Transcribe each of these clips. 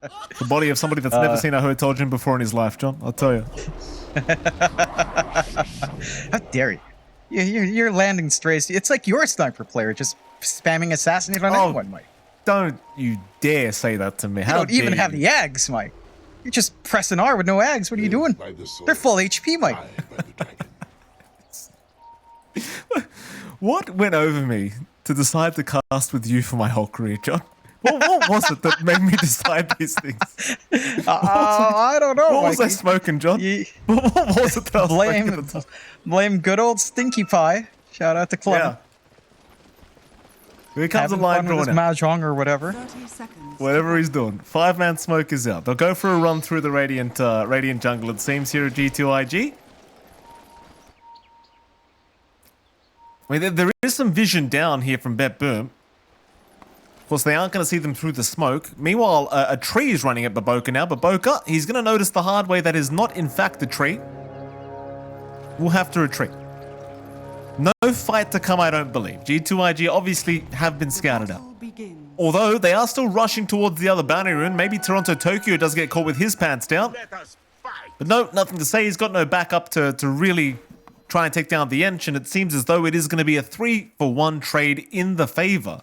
The body of somebody that's never seen a hotel gym before in his life, John. I'll tell you. How dare you? You're landing strays. It's like you're a sniper player, just spamming assassinate on anyone, Mike. Don't you dare say that to me. You don't even have the ags, Mike. You're just pressing R with no ags. What are you doing? They're full HP, Mike. What went over me to decide to cast with you for my whole career, John? What was it that made me decide these things? I don't know. What was I smoking, John? What was it that I was smoking? Blame good old Stinky Pie. Shout out to Clem. Yeah. Here comes a line drawn out. Mahjong or whatever. Whatever he's doing. 5-man smoke is out. They'll go for a run through the Radiant jungle, it seems, here at G2.iG. I mean, there is some vision down here from BetBoom. Of course, they aren't going to see them through the smoke. Meanwhile, a tree is running at Baboka now. Baboka, he's going to notice the hard way that is not, in fact, the tree. We'll have to retreat. No fight to come, I don't believe. G2.iG obviously have been scouted out. Although, they are still rushing towards the other boundary rune. Maybe Tokyo does get caught with his pants down. But no, nothing to say. He's got no backup to really try and take down the Ench. And it seems as though it is going to be a 3-for-1 trade in the favor.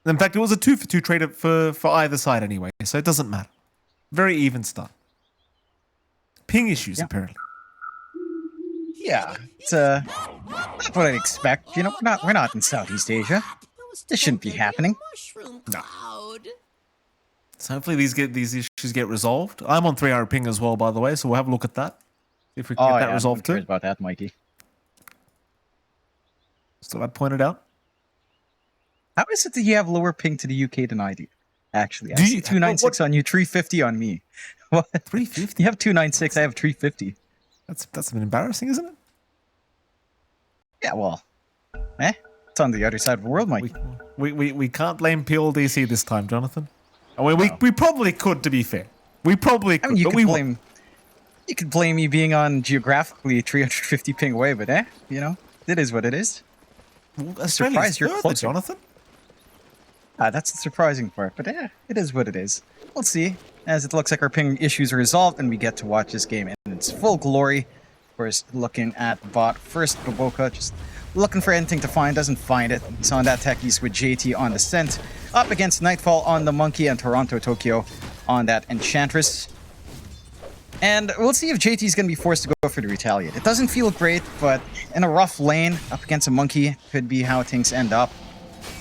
In fact, it was a 2-for-2 trade for either side anyway, so it doesn't matter. Very even start. Ping issues, apparently. Yeah, it's not what I'd expect. You know, we're not in Southeast Asia. This shouldn't be happening. No. So hopefully these issues get resolved. I'm on 3-hour ping as well, by the way, so we'll have a look at that. See if we can get that resolved too. About that, Mikey. So I pointed out. How is it that you have lower ping to the UK than I do? Actually, I see 296 on you, 350 on me. What? 350? You have 296, I have 350. That's a bit embarrassing, isn't it? Yeah, well, it's on the other side of the world, Mike. We can't blame PLDC this time, Jonathan. We probably could, to be fair. We probably could, you could blame me being on geographically 350 ping away, but you know, it is what it is. Well, surprised you're close, Jonathan. That's the surprising part, but it is what it is. We'll see, as it looks like our ping issues are resolved and we get to watch this game in its full glory. Of course, looking at bot first, Baboka just looking for anything to find, doesn't find it. He's on that techies with JT on the scent, up against Nightfall on the Monkey and Tokyo on that Enchantress. And we'll see if JT is going to be forced to go for the Retaliate. It doesn't feel great, but in a rough lane up against a Monkey could be how things end up.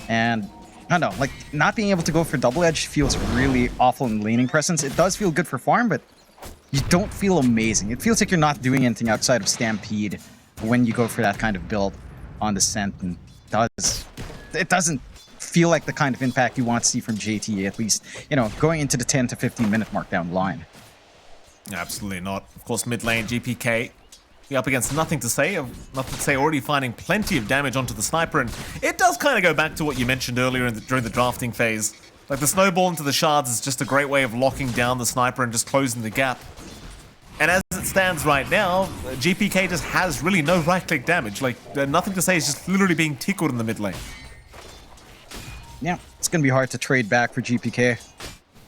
And I don't know, like, not being able to go for double edge feels really awful in laning presence. It does feel good for farm, but you don't feel amazing. It feels like you're not doing anything outside of Stampede when you go for that kind of build on the scent. And it doesn't feel like the kind of impact you want to see from JT, at least, you know, going into the 10 to 15 minute mark down the line. Absolutely not. Of course, mid lane, GPK, up against nothing to say, already finding plenty of damage onto the sniper, and it does kind of go back to what you mentioned earlier during the drafting phase. Like, the snowball into the shards is just a great way of locking down the sniper and just closing the gap. And as it stands right now, GPK just has really no right-click damage. Like, nothing to say, it's just literally being tickled in the mid lane. Yeah, it's going to be hard to trade back for GPK.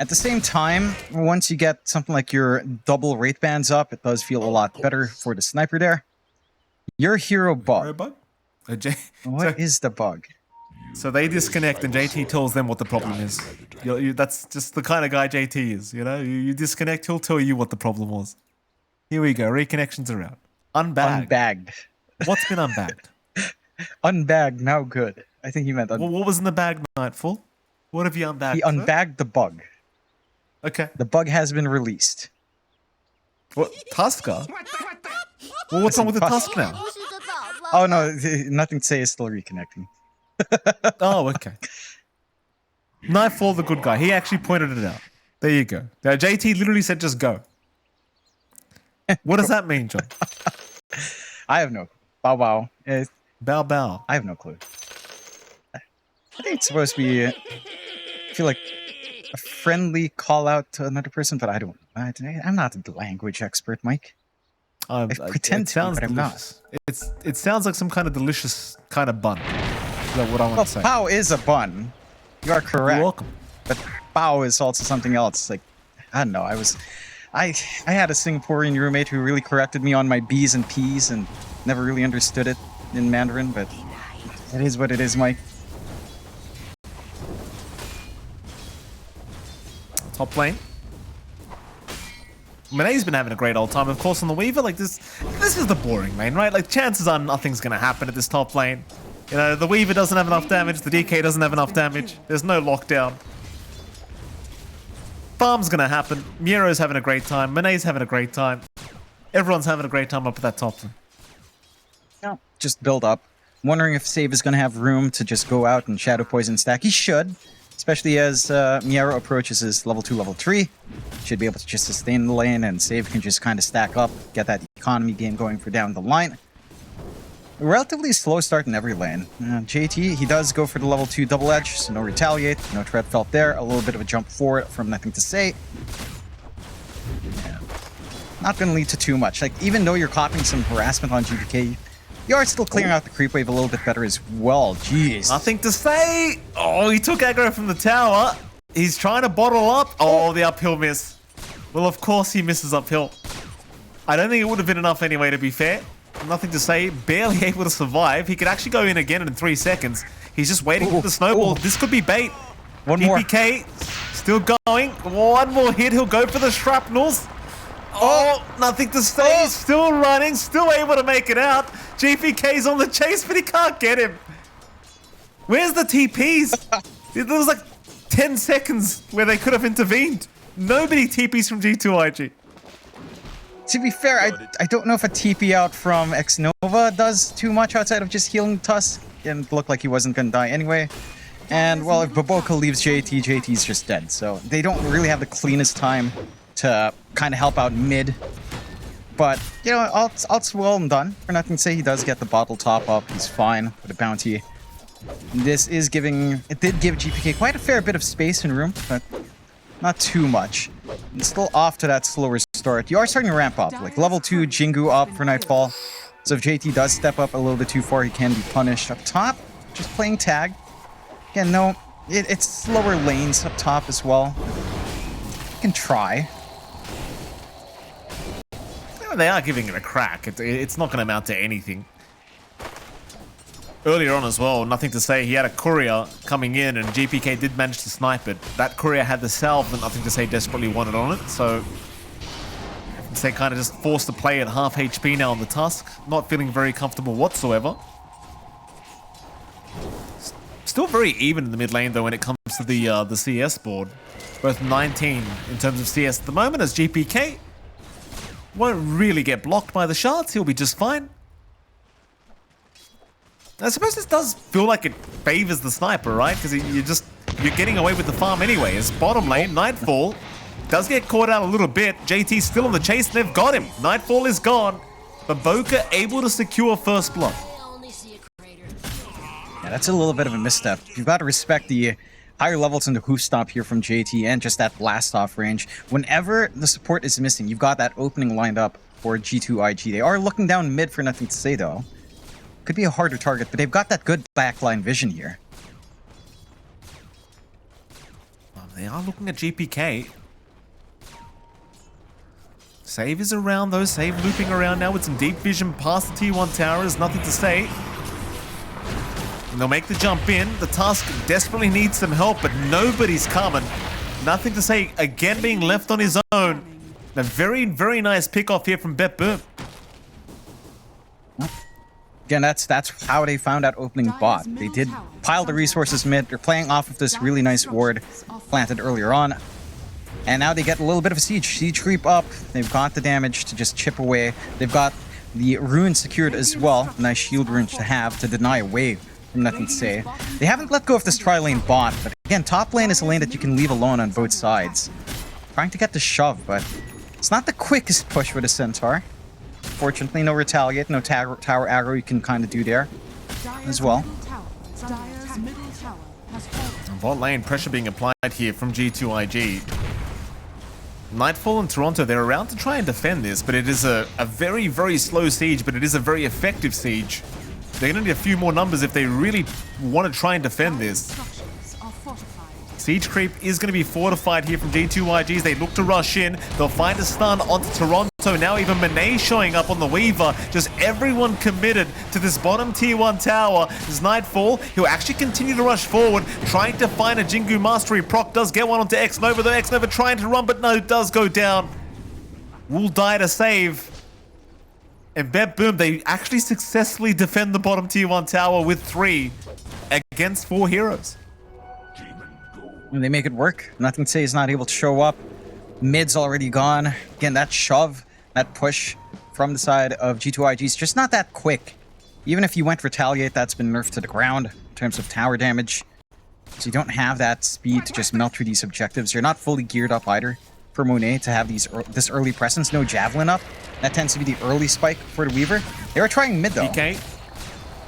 At the same time, once you get something like your double rate bands up, it does feel a lot better for the sniper there. Your hero bug. Hero bug? What is the bug? So they disconnect and JT tells them what the problem is. That's just the kind of guy JT is, you know? You disconnect, he'll tell you what the problem was. Here we go, reconnections are out. Unbagged. Unbagged. What's been unbagged? Unbagged, now good. I think he meant well, what was in the bag, Nightfall? What have you unbagged? He unbagged the bug. Okay. The bug has been released. What? Tusker? Well, what's wrong with the Tusk now? Oh, no, nothing to say, is still reconnecting. Oh, okay. Nightfall, the good guy. He actually pointed it out. There you go. Now, JT literally said just go. What does that mean, John? I have no clue. Bow bow. Bow bow. I have no clue. I think it's supposed to be, I feel like, a friendly call out to another person, but I don't. I'm not a language expert, Mike. I pretend to be, but I'm not. It sounds like some kind of delicious kind of bun. Is that what I want to say? Pao is a bun. You are correct. You're welcome. But bow is also something else. Like, I don't know. I had a Singaporean roommate who really corrected me on my B's and P's and never really understood it in Mandarin, but it is what it is, Mike. Top lane. Monet's been having a great old time, of course, on the Weaver. Like, this is the boring lane, right? Like, chances are nothing's going to happen at this top lane. You know, the Weaver doesn't have enough damage, the DK doesn't have enough damage, there's no lockdown. Farm's going to happen, Miro's having a great time, Monet's having a great time. Everyone's having a great time up at that top lane. No, just build up. I'm wondering if Save is going to have room to just go out and Shadow Poison stack. He should, especially as Miro approaches his level 2, level 3. Should be able to just sustain the lane, and Save can just kind of stack up, get that economy game going for down the line. A relatively slow start in every lane. JT, he does go for the level 2 double edge, so no retaliate, no threat felt there. A little bit of a jump forward from nothing to say. Yeah. Not going to lead to too much. Like, even though you're copying some harassment on GPK, you are still clearing out the creep wave a little bit better as well. Jeez. Nothing to say. Oh, he took aggro from the tower. He's trying to bottle up. Oh, the uphill miss. Well, of course he misses uphill. I don't think it would have been enough anyway, to be fair. Nothing to say. Barely able to survive. He could actually go in again in 3 seconds. He's just waiting for the snowball. This could be bait. One more. GPK still going. One more hit. He'll go for the shrapnels. Oh, nothing to say. Still running. Still able to make it out. GPK's on the chase, but he can't get him. Where's the TPs? There was like 10 seconds where they could have intervened. Nobody TPs from G2.iG. To be fair, I don't know if a TP out from Xnova does too much outside of just healing Tusk. It looked like he wasn't going to die anyway. And, well, if Baboka leaves JT, JT's just dead. So they don't really have the cleanest time to kind of help out mid. But, you know, all's well and done. For nothing to say, he does get the bottle top up. He's fine with a bounty. This is giving... It did give GPK quite a fair bit of space and room, but not too much. It's still off to that slower start. You are starting to ramp up. Like, level 2 Jingu up for Nightfall. So if JT does step up a little bit too far, he can be punished. Up top, just playing tag. Again, no, it's slower lanes up top as well. You can try. They are giving it a crack. It's not going to amount to anything. Earlier on as well, nothing to say. He had a courier coming in, and GPK did manage to snipe it. That courier had the salve that nothing to say desperately wanted on it, so they kind of just forced to play at half HP now on the Tusk. Not feeling very comfortable whatsoever. Still very even in the mid lane though when it comes to the CS board. Both 19 in terms of CS at the moment, as GPK won't really get blocked by the shards. He'll be just fine. I suppose this does feel like it favors the sniper, right? Because you're getting away with the farm anyway. As bottom lane, Nightfall does get caught out a little bit. JT's still on the chase, and they've got him. Nightfall is gone. But Boca able to secure first blood. Yeah, that's a little bit of a misstep. You've got to respect the higher levels in the hoof stomp here from JT and just that blast off range. Whenever the support is missing, you've got that opening lined up for G2.iG. They are looking down mid for nothing to say though. Could be a harder target, but they've got that good backline vision here. They are looking at GPK. Save is around though. Save looping around now with some deep vision past the T1 towers. Nothing to say. And they'll make the jump in. The Tusk desperately needs some help, but nobody's coming. Nothing to say. Again being left on his own. A very, very nice pick off here from BetBoom. Again, that's how they found that opening bot. They did pile the resources mid. They're playing off of this really nice ward planted earlier on. And now they get a little bit of a siege. Siege creep up. They've got the damage to just chip away. They've got the rune secured as well. Nice shield rune to have to deny away from nothing to say. They haven't let go of this tri-lane bot, but again, top lane is a lane that you can leave alone on both sides. Trying to get the shove, but it's not the quickest push with a Centaur. Fortunately, no retaliate, no tower aggro you can kind of do there as well. Bot lane pressure being applied here from G2.iG. Nightfall and Toronto, they're around to try and defend this, but it is a very, very slow siege, but it is a very effective siege. They're going to need a few more numbers if they really want to try and defend this. siege creep is going to be fortified here from G2.iG as they look to rush in. They'll find a stun onto Toronto. Now even Manet showing up on the Weaver. Just everyone committed to this bottom tier 1 tower. As Nightfall, he'll actually continue to rush forward, trying to find a Jingu Mastery. Proc does get one onto X-Nova, though X-Nova trying to run, but no, it does go down. Will die to save. And BetBoom, they actually successfully defend the bottom tier 1 tower with 3 against 4 heroes. And they make it work. Nothing to say is not able to show up. Mid's already gone. Again, that shove, that push from the side of G2.iG is just not that quick. Even if you went Retaliate, that's been nerfed to the ground in terms of tower damage. So you don't have that speed to just melt through these objectives. You're not fully geared up either for Monet to have this early presence. No Javelin up. That tends to be the early spike for the Weaver. They were trying mid though. GPK.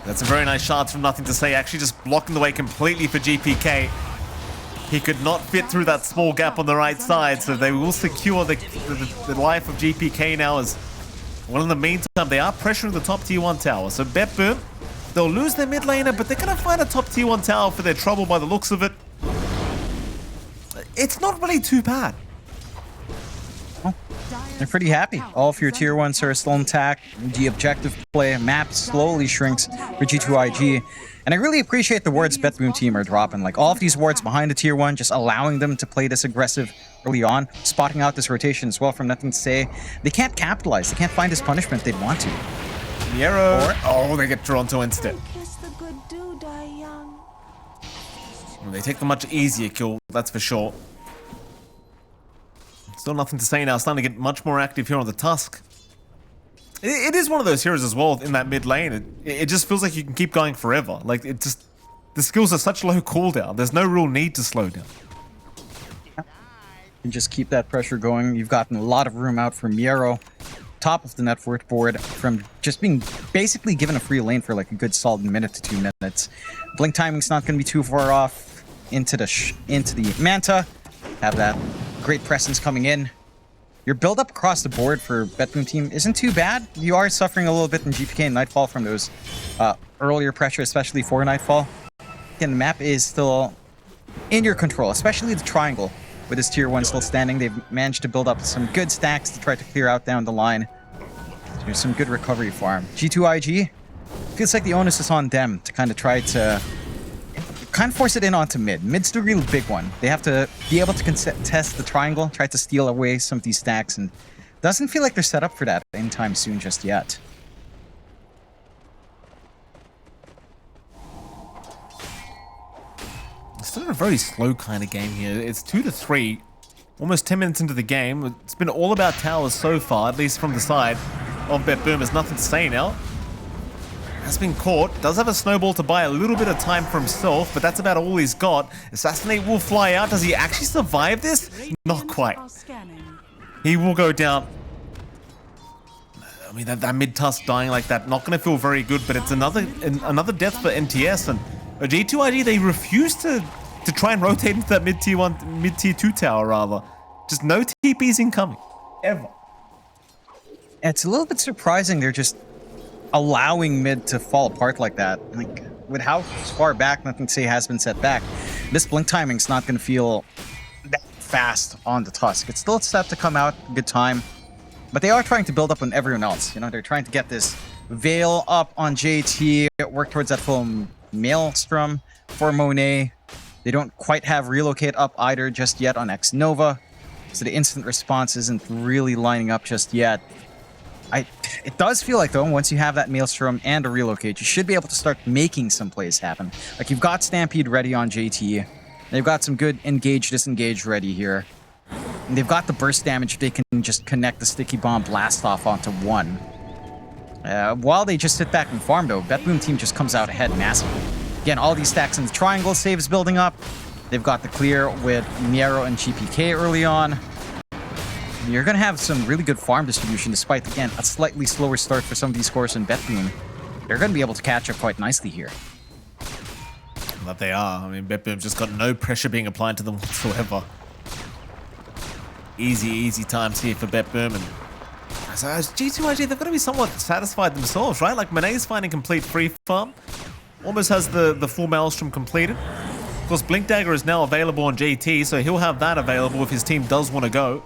That's a very nice shot from Nothing to Say. Actually just blocking the way completely for GPK. He could not fit through that small gap on the right side, so they will secure the life of GPK now. As well, in the meantime, they are pressuring the top tier 1 tower. So BetBoom, they'll lose their mid laner, but they're going to find a top tier 1 tower for their trouble by the looks of it. It's not really too bad. Oh, they're pretty happy. All of your tier 1s are still intact. The objective play map slowly shrinks for G2.iG. And I really appreciate the wards BetBoom team are dropping. Like all of these wards behind the tier 1, just allowing them to play this aggressive early on, spotting out this rotation as well from Nothing to Say. They can't capitalize. They can't find this punishment they'd want to. Niero. Oh, they get Toronto instead. Well, they take the much easier kill, that's for sure. Still Nothing to Say now, starting to get much more active here on the Tusk. It is one of those heroes as well in that mid lane. It just feels like you can keep going forever. Like, it just... The skills are such low cooldown. There's no real need to slow down. And just keep that pressure going. You've gotten a lot of room out from Miero. Top of the net worth board from just being basically given a free lane for like a good solid minute to 2 minutes. Blink timing's not going to be too far off into the Manta. Have that great presence coming in. Your build-up across the board for BetBoom team isn't too bad. You are suffering a little bit in GPK and Nightfall from those earlier pressure, especially for Nightfall. Again, the map is still in your control, especially the triangle. With this tier 1 still standing, they've managed to build up some good stacks to try to clear out down the line. There's some good recovery farm. G2.iG, feels like the onus is on them to kind of try to force it in onto mid. Mid's the real big one. They have to be able to contest the triangle, try to steal away some of these stacks, and doesn't feel like they're set up for that anytime soon just yet. It's still a very slow kind of game here. It's 2-3, almost 10 minutes into the game. It's been all about towers so far, at least from the side of BetBoom. There's Nothing to Say now. Has been caught, does have a snowball to buy a little bit of time for himself, but that's about all he's got. Assassinate will fly out. Does he actually survive this? Not quite. He will go down. I mean, that mid-tusk dying like that, not going to feel very good, but it's another death for NTS. And G2.iG, they refuse to try and rotate into that mid-tier 2 tower, rather. Just no TPs incoming. Ever. It's a little bit surprising they're just allowing mid to fall apart like that. Like, with how far back Nothing to Say has been set back, this blink timing's not going to feel that fast on the Tusk. It's still set to come out good time, but they are trying to build up on everyone else. You know, they're trying to get this Veil up on JT, work towards that full Maelstrom for Monet. They don't quite have Relocate up either just yet on X-Nova, so the instant response isn't really lining up just yet. It does feel like, though, once you have that Maelstrom and a Relocate, you should be able to start making some plays happen. Like, you've got Stampede ready on JT. They've got some good engage, disengage ready here. And they've got the burst damage. They can just connect the Sticky Bomb blast off onto one. While they just sit back and farm, though, BetBoom team just comes out ahead massively. Again, all these stacks in the triangle, saves building up. They've got the clear with Miero and GPK early on. You're going to have some really good farm distribution, despite, again, a slightly slower start for some of these cores in BetBoom. They're going to be able to catch up quite nicely here. That they are. I mean, BetBoom just got no pressure being applied to them whatsoever. Easy times here for BetBoom. And so G2.iG, they've got to be somewhat satisfied themselves, right? Like, Manet's finding complete free farm. Almost has the full Maelstrom completed. course, Blink Dagger is now available on JT, so he'll have that available if his team does want to go.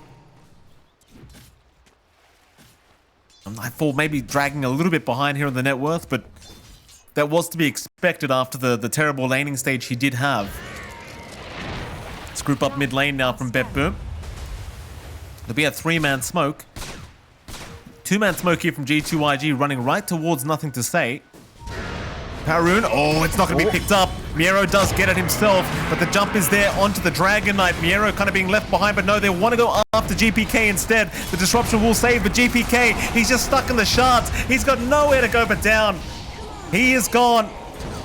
Nightfall maybe dragging a little bit behind here on the net worth, but that was to be expected after the terrible laning stage he did have. Let's group up mid lane now from BetBoom. There'll be a 3-man smoke. 2-man smoke here from G2.iG running right towards Nothing to Say. Haroon, oh, it's not going to be picked up. Miero does get it himself, but the jump is there onto the Dragon Knight. Miero kind of being left behind, but no, they want to go after GPK instead. The disruption will save, but GPK, he's just stuck in the shards. He's got nowhere to go but down. He is gone.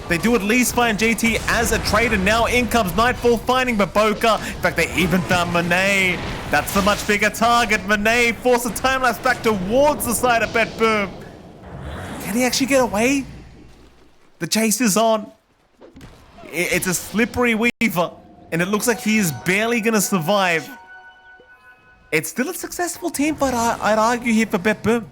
They do at least find JT as a traitor. Now in comes Nightfall finding Baboka. In fact, they even found Monet. That's the much bigger target. Monet forced a time lapse back towards the side of BetBoom. Can he actually get away? The chase is on. It's a slippery weaver, and it looks like he is barely going to survive. It's still a successful team, but I'd argue here for BetBoom.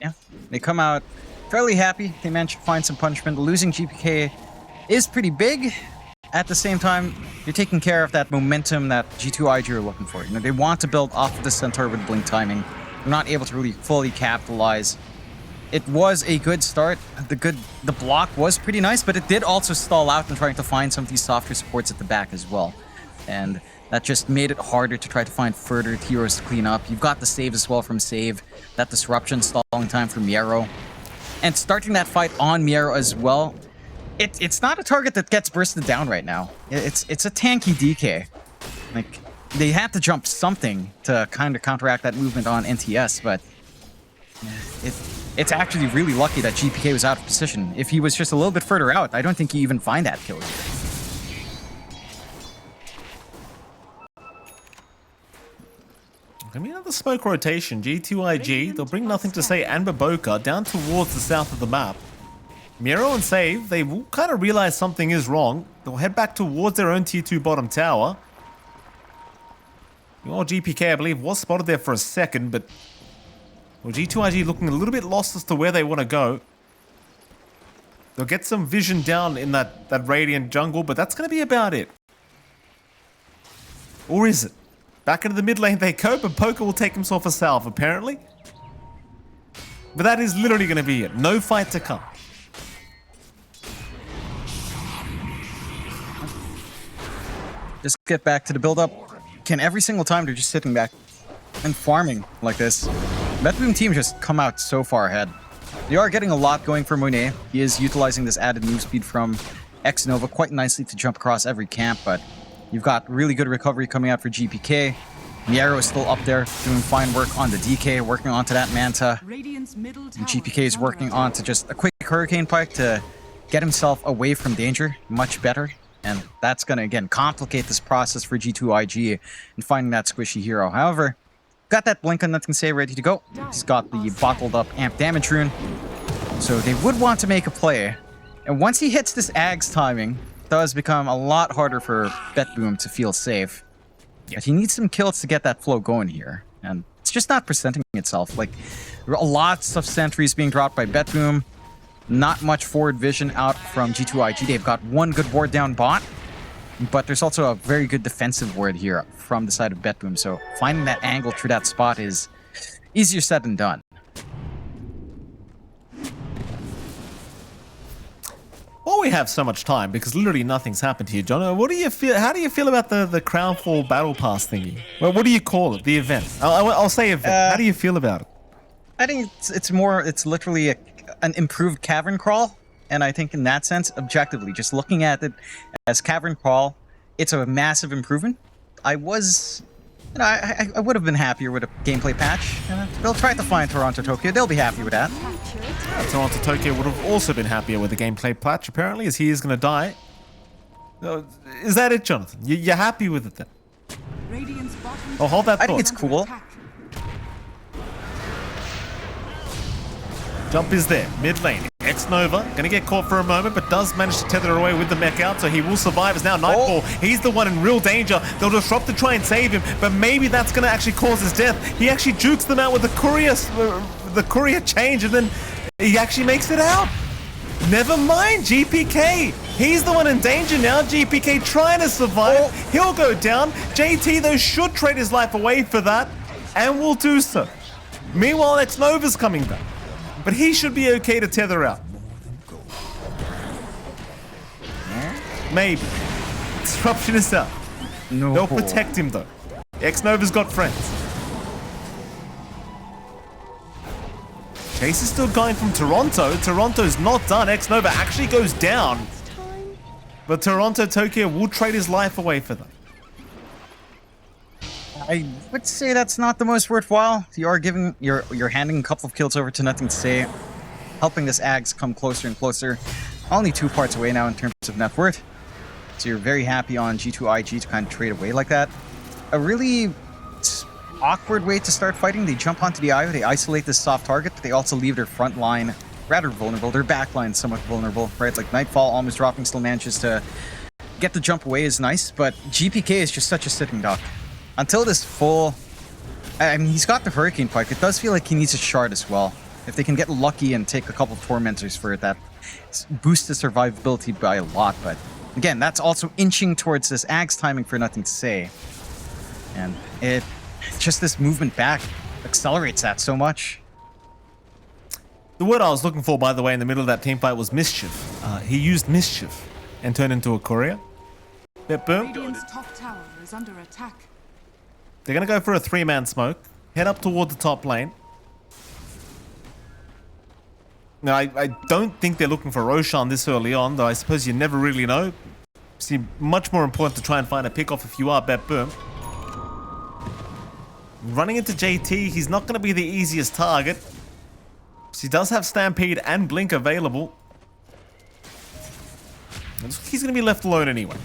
Yeah, they come out fairly happy. They managed to find some punishment. Losing GPK is pretty big. At the same time, you're taking care of that momentum that G2.iG are looking for. You know, they want to build off of the Centaur with Blink timing. They're not able to really fully capitalize. It was a good start. The block was pretty nice, but it did also stall out in trying to find some of these softer supports at the back as well. And that just made it harder to try to find further heroes to clean up. You've got the save as well from Save, that disruption stalling time from Miero. And starting that fight on Miero as well, it's not a target that gets bursted down right now. It's a tanky DK. Like, they had to jump something to kind of counteract that movement on NTS, but it's actually really lucky that GPK was out of position. If he was just a little bit further out, I don't think you even find that kill here. I mean, another smoke rotation. G2.iG, they'll bring Nothing to Say and Baboka down towards the south of the map. Miero and Save, they will kind of realize something is wrong. They'll head back towards their own tier 2 bottom tower. Well, GPK, I believe, was spotted there for a second, but well, G2.iG looking a little bit lost as to where they want to go. They'll get some vision down in that Radiant jungle, but that's going to be about it. Or is it? Back into the mid lane they go, but Poker will take himself a salve, apparently. But that is literally going to be it. No fight to come. Just get back to the build-up. Can every single time they're just sitting back and farming like this. BetBoom team just come out so far ahead. They are getting a lot going for Monet. He is utilizing this added move speed from X-Nova quite nicely to jump across every camp, but you've got really good recovery coming out for GPK. Miero is still up there doing fine work on the DK, working onto that Manta. And GPK is working on to just a quick Hurricane Pike to get himself away from danger much better. And that's going to, again, complicate this process for G2.iG in finding that squishy hero. However, got that Blink on Nothing to Say ready to go. He's got the bottled up amp damage rune. So they would want to make a play. And once he hits this Ag's timing, it does become a lot harder for BetBoom to feel safe. But he needs some kills to get that flow going here. And it's just not presenting itself. Like, lots of sentries being dropped by BetBoom. Not much forward vision out from G2.iG. They've got one good ward down bot, but there's also a very good defensive ward here from the side of BetBoom. So finding that angle through that spot is easier said than done. Well, we have so much time because literally nothing's happened here, John. What do you feel? How do you feel about the Crownfall Battle Pass thingy? Well, what do you call it? The event? I'll say event. How do you feel about it? I think it's literally an improved Cavern Crawl, and I think in that sense, objectively, just looking at it as Cavern Crawl, it's a massive improvement. I would have been happier with a gameplay patch. They'll try to find Toronto Tokyo. They'll be happy with that. Toronto Tokyo would have also been happier with the gameplay patch, apparently, as he is going to die. Is that it, Jonathan? You're happy with it then? Oh, hold that thought. I think it's cool. Jump is there, mid lane. X-Nova, gonna get caught for a moment, but does manage to tether away with the mech out, so he will survive as now Nightfall. He's the one in real danger. They'll disrupt to try and save him, but maybe that's gonna actually cause his death. He actually jukes them out with the courier change, and then he actually makes it out. Never mind, GPK. He's the one in danger now. GPK trying to survive. He'll go down. JT, though, should trade his life away for that, and will do so. Meanwhile, X-Nova's coming back. But he should be okay to tether out. Maybe. Disruption is out. No. They'll protect him, though. X-Nova's got friends. Chase is still going from Toronto. Toronto's not done. X-Nova actually goes down. But Toronto Tokyo will trade his life away for them. I would say that's not the most worthwhile. You are giving, you're handing a couple of kills over to Nothing to Say, helping this Ags come closer and closer. Only 2 parts away now in terms of net worth. So you're very happy on G2.iG to kind of trade away like that. A really awkward way to start fighting. They jump onto the IO, they isolate this soft target, but they also leave their front line rather vulnerable. Their back line somewhat vulnerable, right? Like Nightfall almost dropping, still manages to get the jump away is nice, but GPK is just such a sitting duck. Until this full... I mean, he's got the Hurricane Pike. It does feel like he needs a shard as well. If they can get lucky and take a couple of Tormentors for it, that boosts the survivability by a lot, but again, that's also inching towards this Axe timing for Nothing to Say. And just this movement back accelerates that so much. The word I was looking for, by the way, in the middle of that team fight was mischief. He used mischief and turned into a courier. BetBoom. Radiant's top tower is under attack. They're going to go for a 3-man smoke. Head up toward the top lane. Now, I don't think they're looking for Roshan this early on, though I suppose you never really know. Seems much more important to try and find a pick-off if you are BetBoom. Running into JT, he's not going to be the easiest target. He does have Stampede and Blink available. He's going to be left alone anyway.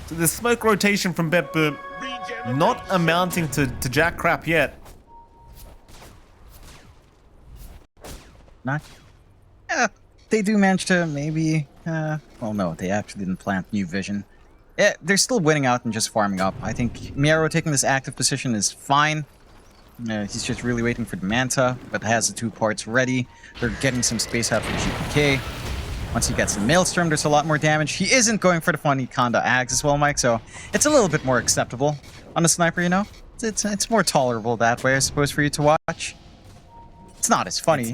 So the smoke rotation from BetBoom not amounting to jack crap yet. Not. They do manage to maybe... well, no, they actually didn't plant new vision. Yeah, they're still winning out and just farming up. I think Miero taking this active position is fine. He's just really waiting for the Manta, but has the 2 parts ready. They're getting some space out for GPK. Once he gets the Maelstrom, there's a lot more damage. He isn't going for the funny Kanda Ags as well, Mike, so it's a little bit more acceptable on the sniper, you know? It's more tolerable that way, I suppose, for you to watch. It's not as funny.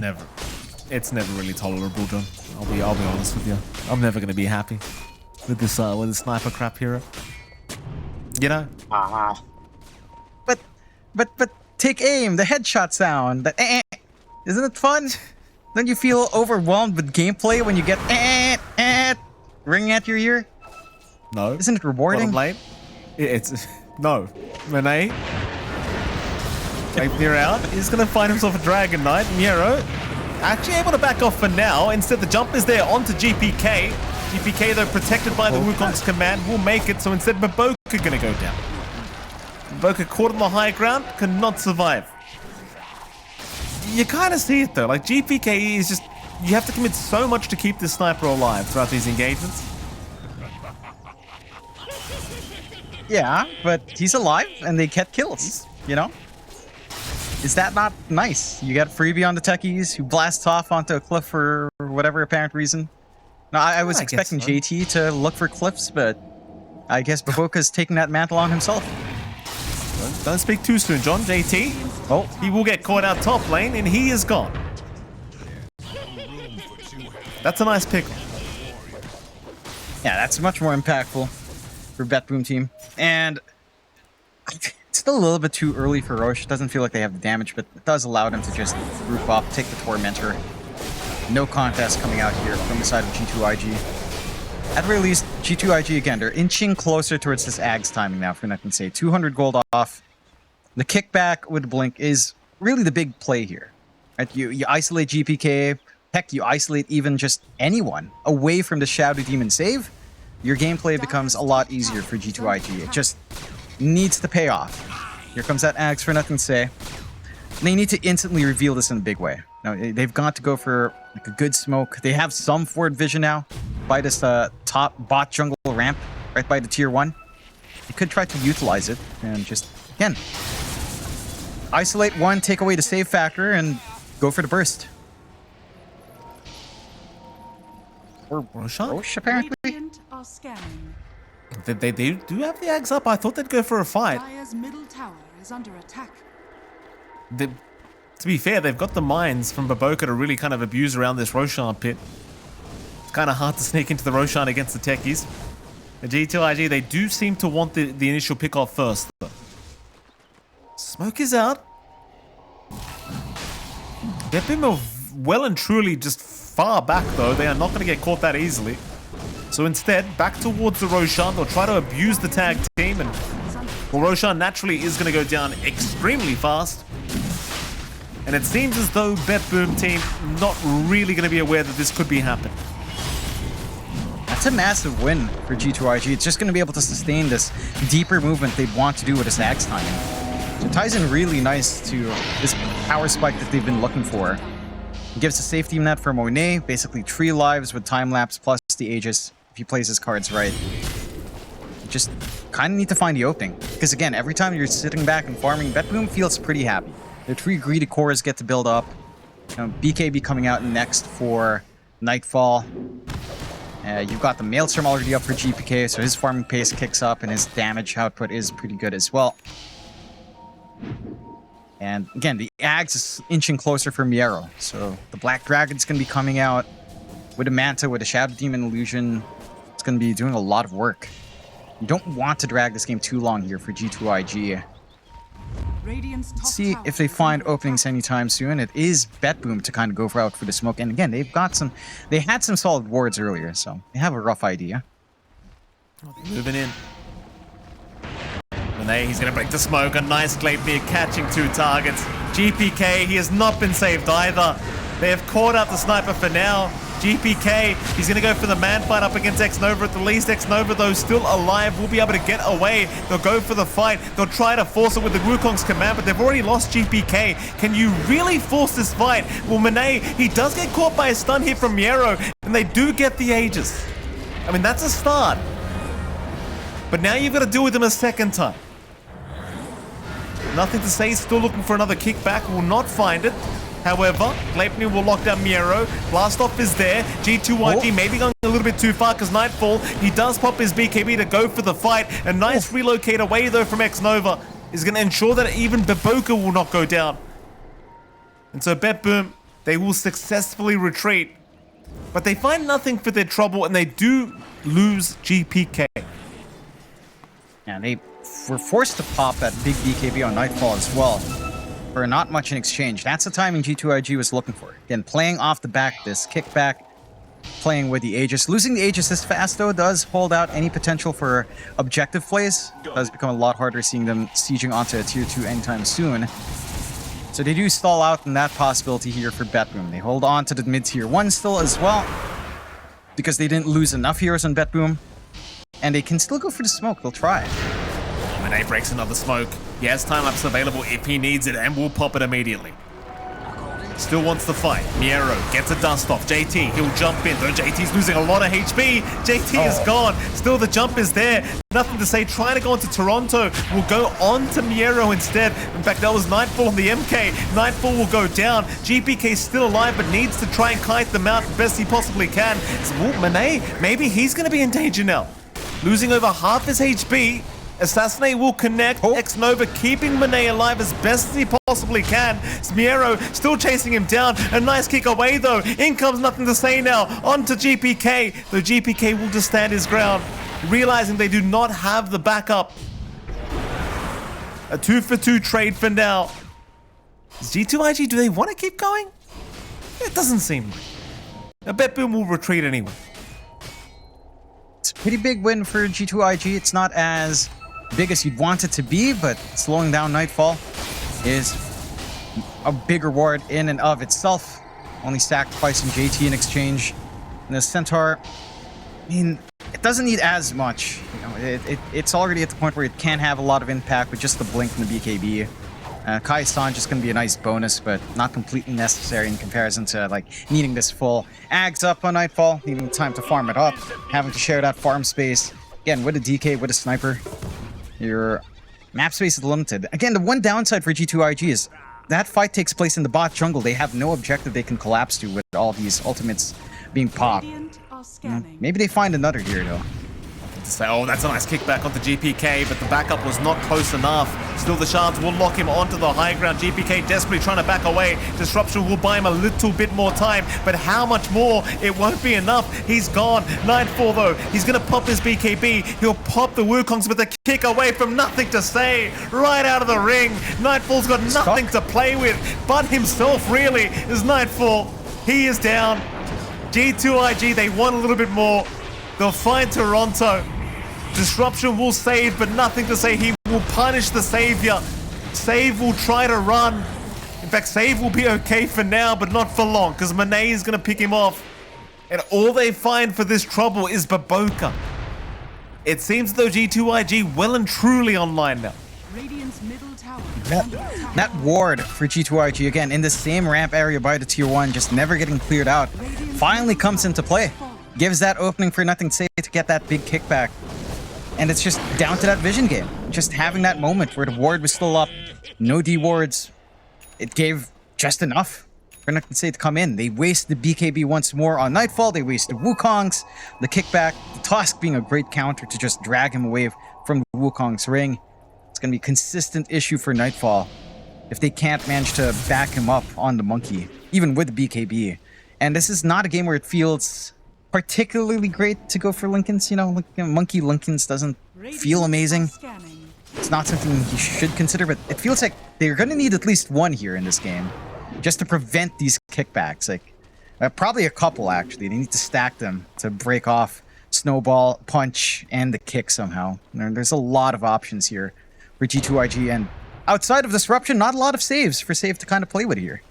It's never really tolerable, John. I'll be honest with you. I'm never going to be happy with this sniper crap hero. You know? But take aim, the headshot sound, isn't it fun? Don't you feel overwhelmed with gameplay when you get ringing at your ear? No. Isn't it rewarding? It's no. Monet. Near out. He's gonna find himself a Dragon Knight. Miero actually able to back off for now. Instead, the jump is there onto GPK. GPK, though, protected by the Wukong's command, will make it. So instead, Maboka gonna go down. Maboka caught on the high ground, cannot survive. You kind of see it though. Like GPK is just, you have to commit so much to keep this sniper alive throughout these engagements. Yeah, but he's alive and they get kills, you know? Is that not nice? You get freebie on the techies who blasts off onto a cliff for whatever apparent reason. Now, I was expecting JT to look for cliffs, but I guess Maboka's taking that mantle on himself. Don't speak too soon, John. JT, he will get caught out top lane, and he is gone. That's a nice pick. Yeah, that's much more impactful for BetBoom team. And it's still a little bit too early for Roche. Doesn't feel like they have the damage, but it does allow them to just group up, take the Tormentor. No contest coming out here from the side of G2.iG. At the very least, G2.iG again, they're inching closer towards this Ags timing now, for nothing to say. 200 gold off. The kickback with Blink is really the big play here. Right? You isolate GPK, heck, you isolate even just anyone away from the Shadow Demon save, your gameplay becomes a lot easier for G2.iG. It just needs to pay off. Here comes that Ags for nothing to say. They need to instantly reveal this in a big way. Now, they've got to go for like a good smoke. They have some forward vision now by this top bot jungle ramp right by the tier 1. They could try to utilize it and just, again, isolate one, take away the save factor, and go for the burst. Or Roshan? Roche, apparently? Radiant are scanning. They do have the Ags up. I thought they'd go for a fight. Dire's middle tower is under attack. To be fair, they've got the mines from Baboka to really kind of abuse around this Roshan pit. It's kind of hard to sneak into the Roshan against the techies. The G2.iG, they do seem to want the initial pick off first, though. Smoke is out. BetBoom are well and truly just far back, though. They are not going to get caught that easily. So instead, back towards the Roshan. They'll try to abuse the tag team. And well, Roshan naturally is going to go down extremely fast. And it seems as though BetBoom team not really going to be aware that this could be happening. That's a massive win for G2.iG. It's just going to be able to sustain this deeper movement they'd want to do with this Axe timing. So it ties in really nice to this power spike that they've been looking for. It gives a safety net for Monet, basically 3 lives with time-lapse plus the Aegis if he plays his cards right. You just kind of need to find the opening. Because again, every time you're sitting back and farming, BetBoom feels pretty happy. The 3 greedy cores get to build up. BKB coming out next for Nightfall. You've got the Maelstrom already up for GPK, so his farming pace kicks up and his damage output is pretty good as well. And again, the Ags is inching closer for Miero, so the Black Dragon's going to be coming out with a Manta, with a Shadow Demon Illusion. It's going to be doing a lot of work. You don't want to drag this game too long here for G2.iG. Let's see if they find openings anytime soon. It is BetBoom to kind of go out for the smoke. And again, they had some solid wards earlier, so they have a rough idea. Moving in. Monet, he's going to break the smoke. A nice Gleipnir catching 2 targets. GPK, he has not been saved either. They have caught out the sniper for now. GPK, he's going to go for the man fight up against X-Nova at the least. X-Nova, though, still alive, will be able to get away. They'll go for the fight. They'll try to force it with the Wukong's command, but they've already lost GPK. Can you really force this fight? Well, Monet, he does get caught by a stun here from Miero, and they do get the Aegis. I mean, that's a start. But now you've got to deal with him a second time. Nothing to say, still looking for another kickback, will not find it. However, Gleipnir will lock down Miero. Blastoff is there. G2.iG maybe going a little bit too far because Nightfall, he does pop his BKB to go for the fight. A nice relocate away though from X-Nova is going to ensure that even Baboka will not go down. And so BetBoom, they will successfully retreat. But they find nothing for their trouble and they do lose GPK. Yeah, they were forced to pop that big BKB on Nightfall as well. For not much in exchange. That's the timing G2.iG was looking for. Again, playing off the back, this kickback, playing with the Aegis. Losing the Aegis this fast, though, does hold out any potential for objective plays. It does become a lot harder seeing them sieging onto a tier 2 anytime soon. So they do stall out in that possibility here for BetBoom. They hold on to the mid-tier 1 still as well, because they didn't lose enough heroes on BetBoom. And they can still go for the smoke. They'll try. Monet breaks another smoke. He has time-lapse available if he needs it and will pop it immediately. Still wants the fight. Miero gets a dust off. JT, he'll jump in, though JT's losing a lot of HP. JT is gone. Still the jump is there. Nothing to say. Trying to go into Toronto. Will go on to Miero instead. In fact, that was Nightfall on the MK. Nightfall will go down. GPK's still alive, but needs to try and kite them out best he possibly can. So, Monet, maybe he's going to be in danger now. Losing over half his HP. Assassinate will connect. X-Nova keeping Monet alive as best as he possibly can. Miero still chasing him down. A nice kick away though. In comes Nothing to Say now. On to GPK. Though GPK will just stand his ground. Realizing they do not have the backup. A 2-for-2 trade for now. Is G2.iG, do they want to keep going? It doesn't seem like. Now BetBoom will retreat anyway. It's a pretty big win for G2.iG. It's not as big as you'd want it to be, but slowing down Nightfall is a big reward in and of itself. Only sacrificing JT in exchange. And the Centaur, I mean, it doesn't need as much. You know, it's already at the point where it can have a lot of impact with just the blink and the BKB. Kai-san just going to be a nice bonus, but not completely necessary in comparison to like needing this full Ags up on Nightfall, needing time to farm it up, having to share that farm space. Again, with a DK, with a sniper, your map space is limited. Again, the one downside for G2.iG is that fight takes place in the bot jungle. They have no objective they can collapse to with all these ultimates being popped. Maybe they find another here, though. to say, oh, that's a nice kickback onto GPK, but the backup was not close enough. Still, the shards will lock him onto the high ground. GPK desperately trying to back away. Disruption will buy him a little bit more time, but how much more? It won't be enough. He's gone. Nightfall, though. He's going to pop his BKB. He'll pop the Wukongs with a kick away from nothing to say. Right out of the ring. Nightfall's got nothing to play with but himself, really, is Nightfall. He is down. G2.iG, they want a little bit more. They'll find Toronto. Disruption will save, but nothing to say. He will punish the savior. Save will try to run. In fact, Save will be okay for now, but not for long, because Monet is going to pick him off. And all they find for this trouble is Baboka. It seems though G2.iG well and truly online now. Radiant's middle tower is under attack. That ward for G2.iG again in the same ramp area by the tier 1, just never getting cleared out, finally comes into play. Gives that opening for Nothing to Say to get that big kickback. And it's just down to that vision game. Just having that moment where the ward was still up, no D wards. It gave just enough for Nothing to Say to come in. They waste the BKB once more on Nightfall. They waste the Wukongs, the kickback, the Tusk being a great counter to just drag him away from the Wukong's ring. It's going to be a consistent issue for Nightfall if they can't manage to back him up on the Monkey, even with the BKB. And this is not a game where it feels particularly great to go for Linken's. You know, like, Monkey Linken's doesn't feel amazing. It's not something you should consider, but it feels like they're going to need at least one here in this game just to prevent these kickbacks. Like, probably a couple, actually. They need to stack them to break off Snowball, Punch, and the kick somehow. There's a lot of options here for G2.iG, and outside of Disruption, not a lot of saves for Save to kind of play with here.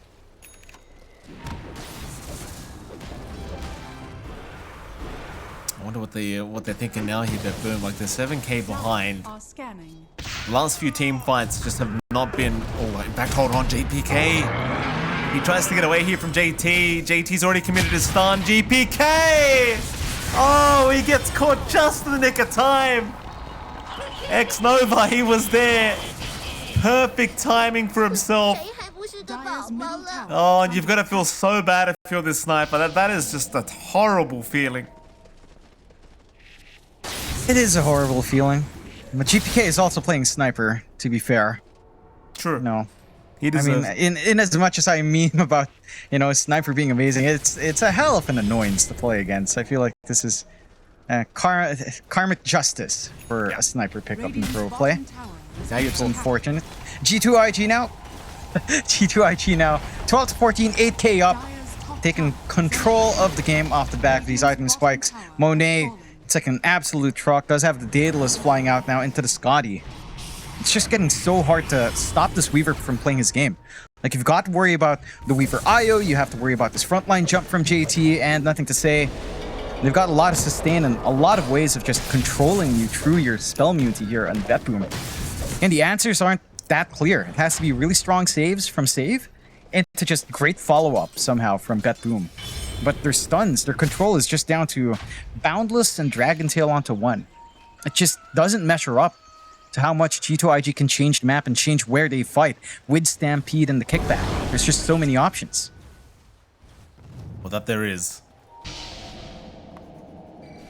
I wonder what they're thinking now here, BetBoom. Like, they're 7k behind. Are scanning. Last few team fights just have not been... Oh, in fact, hold on, JPK. He tries to get away here from JT. JT's already committed his stun. GPK! Oh, he gets caught just in the nick of time. X-Nova, he was there. Perfect timing for himself. Dire's middle tower. Oh, and you've got to feel so bad if you're this sniper. That is just a horrible feeling. It is a horrible feeling. But GPK is also playing Sniper, to be fair. True. No. He I deserves mean, in as much as I meme about, you know, Sniper being amazing, it's a hell of an annoyance to play against. I feel like this is karmic justice for a Sniper pickup in pro play. Now you're It's unfortunate. G2.iG now. G2.iG now. 12 to 14, 8k up. Taking control of the game off the back of these item spikes. Monet, it's like an absolute truck. Does have the Daedalus flying out now into the Scotty. It's just getting so hard to stop this Weaver from playing his game. Like, you've got to worry about the Weaver IO, you have to worry about this frontline jump from JT, and Nothing to Say. They've got a lot of sustain and a lot of ways of just controlling you through your spell immunity here on BetBoom. And the answers aren't that clear. It has to be really strong saves from Save, and to just great follow-up somehow from BetBoom. But their stuns, their control is just down to Boundless and Dragon Tail onto 1. It just doesn't measure up to how much G2.iG can change the map and change where they fight with Stampede and the kickback. There's just so many options. Well, that there is.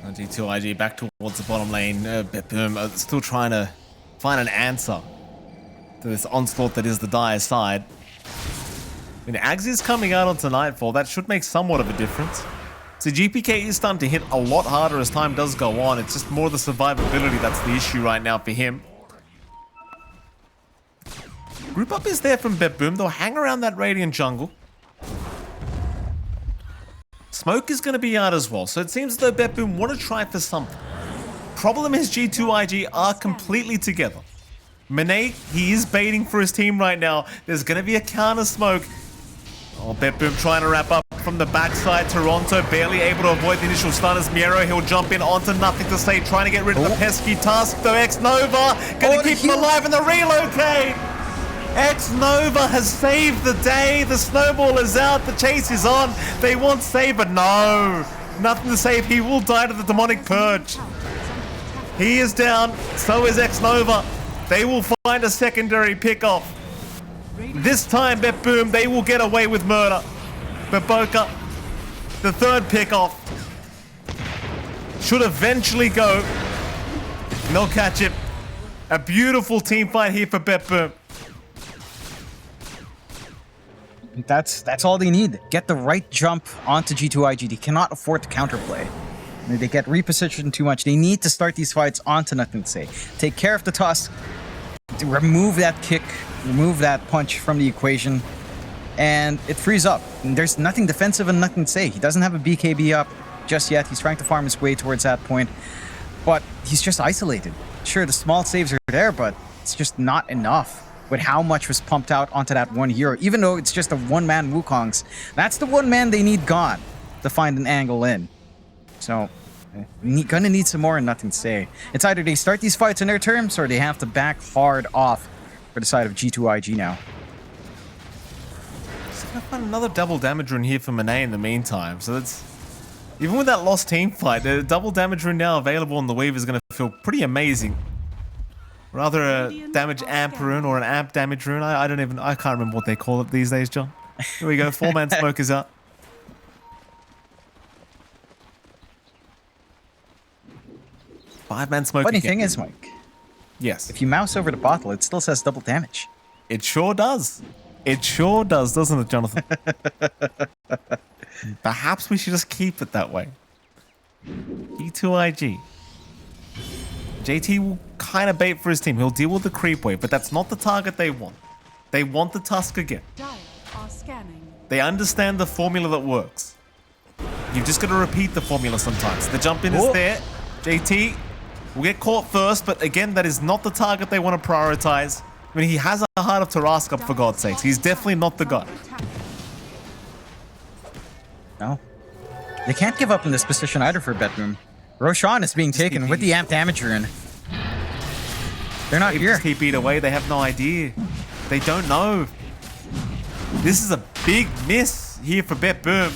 G2.iG back towards the bottom lane. BetBoom still trying to find an answer to this onslaught that is the Dire side. I mean, Ags is coming out onto Nightfall. That should make somewhat of a difference. So GPK is starting to hit a lot harder as time does go on. It's just more the survivability that's the issue right now for him. Group up is there from BetBoom. They'll hang around that Radiant jungle. Smoke is going to be out as well. So it seems as though BetBoom want to try for something. Problem is G2.iG are completely together. Monet, he is baiting for his team right now. There's going to be a counter smoke. Oh, BetBoom trying to wrap up from the backside. Toronto barely able to avoid the initial stun as Miero. He'll jump in onto Nothing to Say, trying to get rid of the pesky Tusk. Though X-Nova going to keep him alive in the relocate. X-Nova has saved the day. The snowball is out. The chase is on. They want save, but no. Nothing to save. He will die to the demonic purge. He is down. So is X-Nova. They will find a secondary pickoff. This time, BetBoom, they will get away with murder. Baboka, the third pickoff, should eventually go And they'll catch it. A beautiful team fight here for BetBoom. That's all they need. Get the right jump onto G2.iG. They cannot afford to counterplay. They get repositioned too much. They need to start these fights onto Nothing to Say. Take care of the Tusk. Remove that kick. Remove that punch from the equation. And it frees up. And there's nothing defensive and Nothing to Say. He doesn't have a BKB up just yet. He's trying to farm his way towards that point. But he's just isolated. Sure, the small saves are there, but it's just not enough with how much was pumped out onto that one hero. Even though it's just a one-man Wukong's, that's the one man they need gone to find an angle in. So, gonna need some more and Nothing to Say. It's either they start these fights in their terms or they have to back hard off for the side of G2.iG now. So I find another double damage rune here for Monet in the meantime. So that's... Even with that lost team fight, the double damage rune now available on the Weaver is going to feel pretty amazing. Rather a damage amp rune or an amp damage rune. I can't remember what they call it these days, John. Here we go, 4-man smoke is up. Five-man smoke. Funny again. thing is, Mike, Yes. if you mouse over the bottle, it still says double damage. It sure does. It sure does, doesn't it, Jonathan? Perhaps we should just keep it that way. E2IG. JT will kind of bait for his team. He'll deal with the creep wave, but that's not the target they want. They want the Tusk again. Dire are scanning. They understand the formula that works. You've just got to repeat the formula sometimes. The jump in is there. JT will get caught first, but again, that is not the target they want to prioritize. I mean, he has a heart of Tarask, for God's sakes. He's definitely not the guy. No. They can't give up in this position either for BetBoom. Roshan is being taken with the amp damage rune. They're not here. Just keep it away. They have no idea. They don't know. This is a big miss here for BetBoom.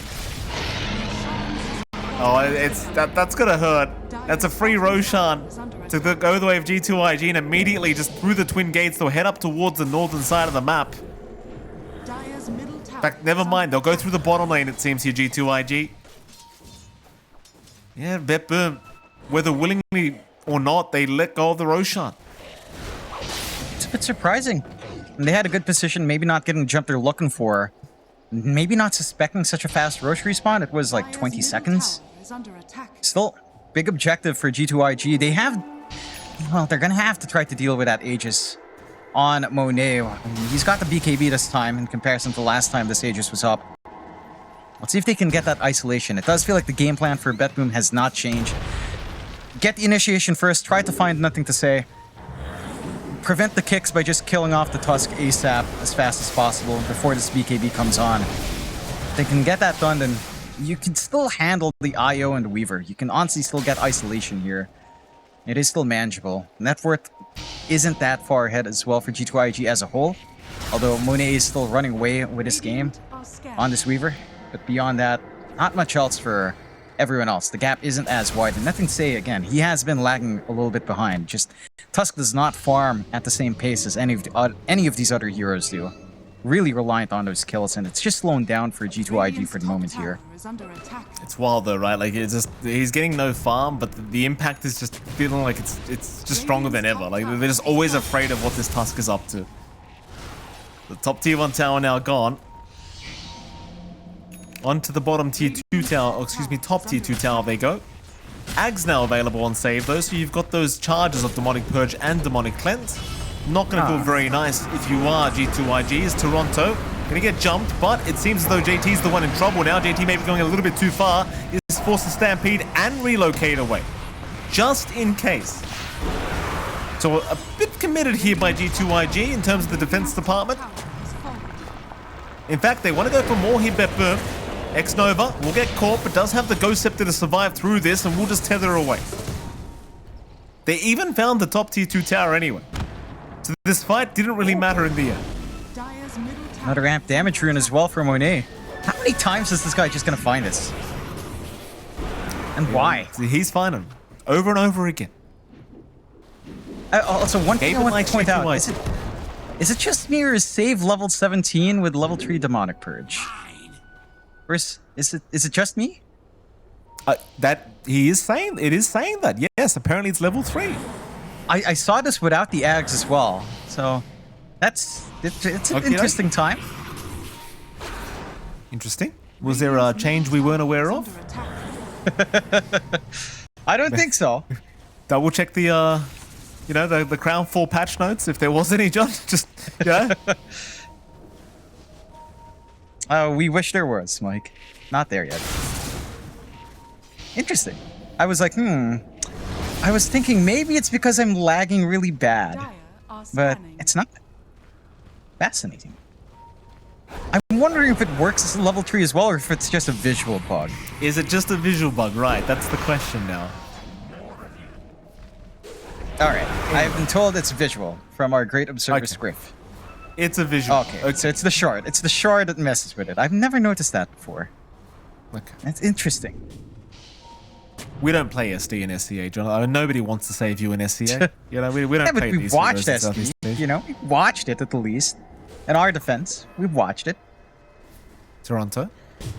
Oh, that's gonna hurt. That's a free Roshan to go the way of G2.iG and immediately just through the twin gates they'll head up towards the northern side of the map. In fact, never mind. They'll go through the bottom lane, it seems, here, G2.iG. Yeah, BetBoom, whether willingly or not, they let go of the Roshan. It's a bit surprising. And they had a good position, maybe not getting the jump they're looking for. Maybe not suspecting such a fast Roche respawn. It was like 20 seconds. Still, big objective for G2.iG. They have... Well, they're going to have to try to deal with that Aegis on Monet. He's got the BKB this time in comparison to last time this Aegis was up. Let's see if they can get that isolation. It does feel like the game plan for BetBoom has not changed. Get the initiation first. Try to find Nothing to Say. Prevent the kicks by just killing off the Tusk ASAP as fast as possible before this BKB comes on. If they can get that done, then you can still handle the IO and the Weaver. You can honestly still get isolation here. It is still manageable. Net worth isn't that far ahead as well for G2.iG as a whole. Although Monet is still running away with this game on this Weaver. But beyond that, not much else for everyone else. The gap isn't as wide. And Nothing to Say, again, he has been lagging a little bit behind. Just Tusk does not farm at the same pace as any of these other heroes do. Really reliant on those kills, and it's just slowing down for G2.iG for the moment here. It's wild though, right? Like he's getting no farm, but the impact is just feeling like it's just stronger than ever. Like they're just always afraid of what this Tusk is up to. The top tier 1 tower now gone. Onto the bottom tier 2 tower, or excuse me, top tier 2 tower they go. Ag's now available on save though, so you've got those charges of Demonic Purge and Demonic Cleanse. Not going to feel very nice if you are G2.iG. Is Toronto going to get jumped, but it seems as though JT's the one in trouble now. JT may be going a little bit too far. Is forced to stampede and relocate away, just in case. So a bit committed here by G2.iG in terms of the defense department. In fact, they want to go for more here, BetBoom. X-Nova will get caught, but does have the Ghost Scepter to survive through this, and will just tether away. They even found the top tier 2 tower anyway. So this fight didn't really matter in the end. Another amp damage rune as well for Monet. How many times is this guy just going to find this? And why? He's finding them over and over again. Also, one thing I want to point out, is it just me or is save level 17 with level 3 Demonic Purge? Or is it just me? It is saying that. Yes, apparently it's level 3. I saw this without the Ags as well. So it's an interesting time. Interesting. Was there a change we weren't aware of? Under attack. I don't think so. Double check the, the Crown 4 patch notes if there was any, John. Just, We wish there was, Mike. Not there yet. Interesting. I was like, I was thinking maybe it's because I'm lagging really bad. Dire are But scanning. it's not. Fascinating. I'm wondering if it works as a level 3 as well, or if it's just a visual bug. Is it just a visual bug? Right, that's the question now. Alright, I've been told it's visual from our great observer Okay. Scriff. It's a visual. Okay, so it's the shard. It's the shard that messes with it. I've never noticed that before. Okay. That's interesting. We don't play SD and SCA, John. I mean, nobody wants to save you in SCA. We don't Yeah, but play we these watched heroes in Southeast SD. Asia. We watched it at the least. In our defense, we've watched it. Toronto.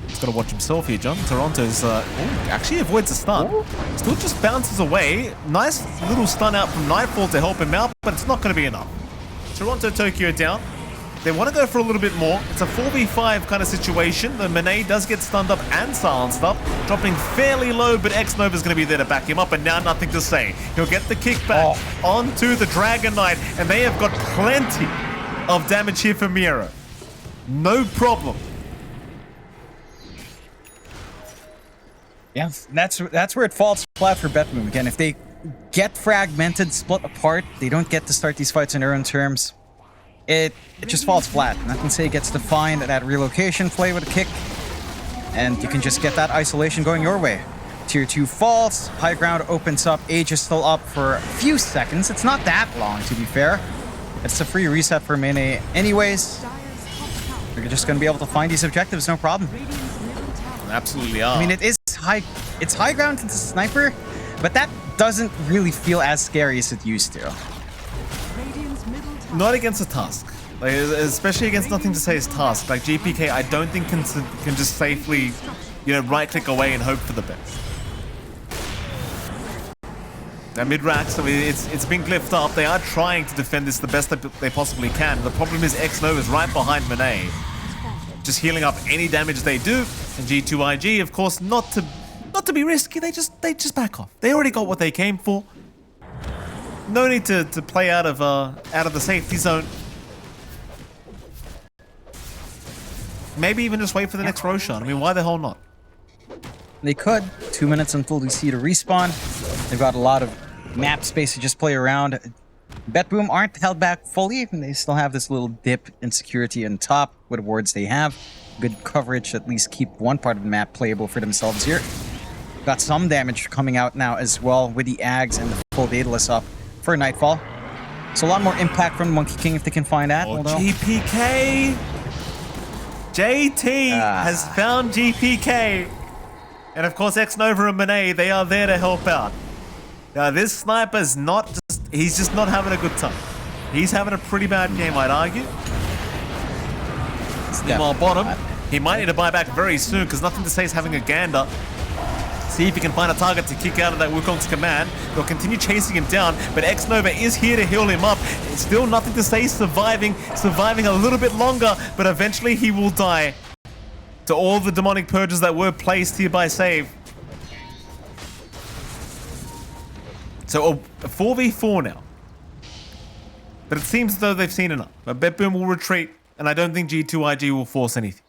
He's got to watch himself here, John. Toronto's actually avoids a stun. Still just bounces away. Nice little stun out from Nightfall to help him out, but it's not going to be enough. Toronto, Tokyo down. They want to go for a little bit more. It's a 4v5 kind of situation. The Monet does get stunned up and silenced up, dropping fairly low, but X-Nova's going to be there to back him up, and now nothing to say. He'll get the kickback onto the Dragon Knight, and they have got plenty of damage here for Miro. No problem. Yeah, that's where it falls flat for BetBoom. Again, if they get fragmented, split apart, they don't get to start these fights on their own terms. It just falls flat. Nothing say gets to find that relocation play with a kick, and you can just get that isolation going your way. Tier 2 falls, high ground opens up, Age is still up for a few seconds. It's not that long, to be fair. It's a free reset for Mene anyways. Dire's top tower. They're just going to be able to find these objectives, no problem. Radiant's middle tower. Absolutely are. I mean, it's high ground to the sniper, but that doesn't really feel as scary as it used to. Radiant's middle tower. Not against a Tusk. Like, especially against nothing to say is Tusk. Like GPK, I don't think can just safely, right-click away and hope for the best. Now mid-racks, I mean, it's been glyphed up. They are trying to defend this the best that they possibly can. The problem is X-Nova's right behind Monet, just healing up any damage they do. And G2.iG, of course, not to be risky. They just back off. They already got what they came for. No need to play out of the safety zone. Maybe even just wait for the next Roshan. I mean, why the hell not? They could. 2 minutes until we see the respawn. They've got a lot of map space to just play around. BetBoom aren't held back fully. They still have this little dip in security on top with wards they have. Good coverage to at least keep one part of the map playable for themselves here. Got some damage coming out now as well with the Ags and the full Daedalus up for Nightfall. So a lot more impact from Monkey King if they can find that. Oh, although- GPK! JT has found GPK. And of course, X-Nova and Monet, they are there to help out. Now, this sniper's he's just not having a good time. He's having a pretty bad game, I'd argue. Meanwhile, bottom, he might need to buy back very soon because nothing to say is having a gander. See if he can find a target to kick out of that Wukong's command. They'll continue chasing him down, but X-Nova is here to heal him up. It's still nothing to say, surviving a little bit longer, but eventually he will die to all the demonic purges that were placed here by Save. So a 4v4 now. But it seems as though they've seen enough. But BetBoom will retreat, and I don't think G2.iG will force anything.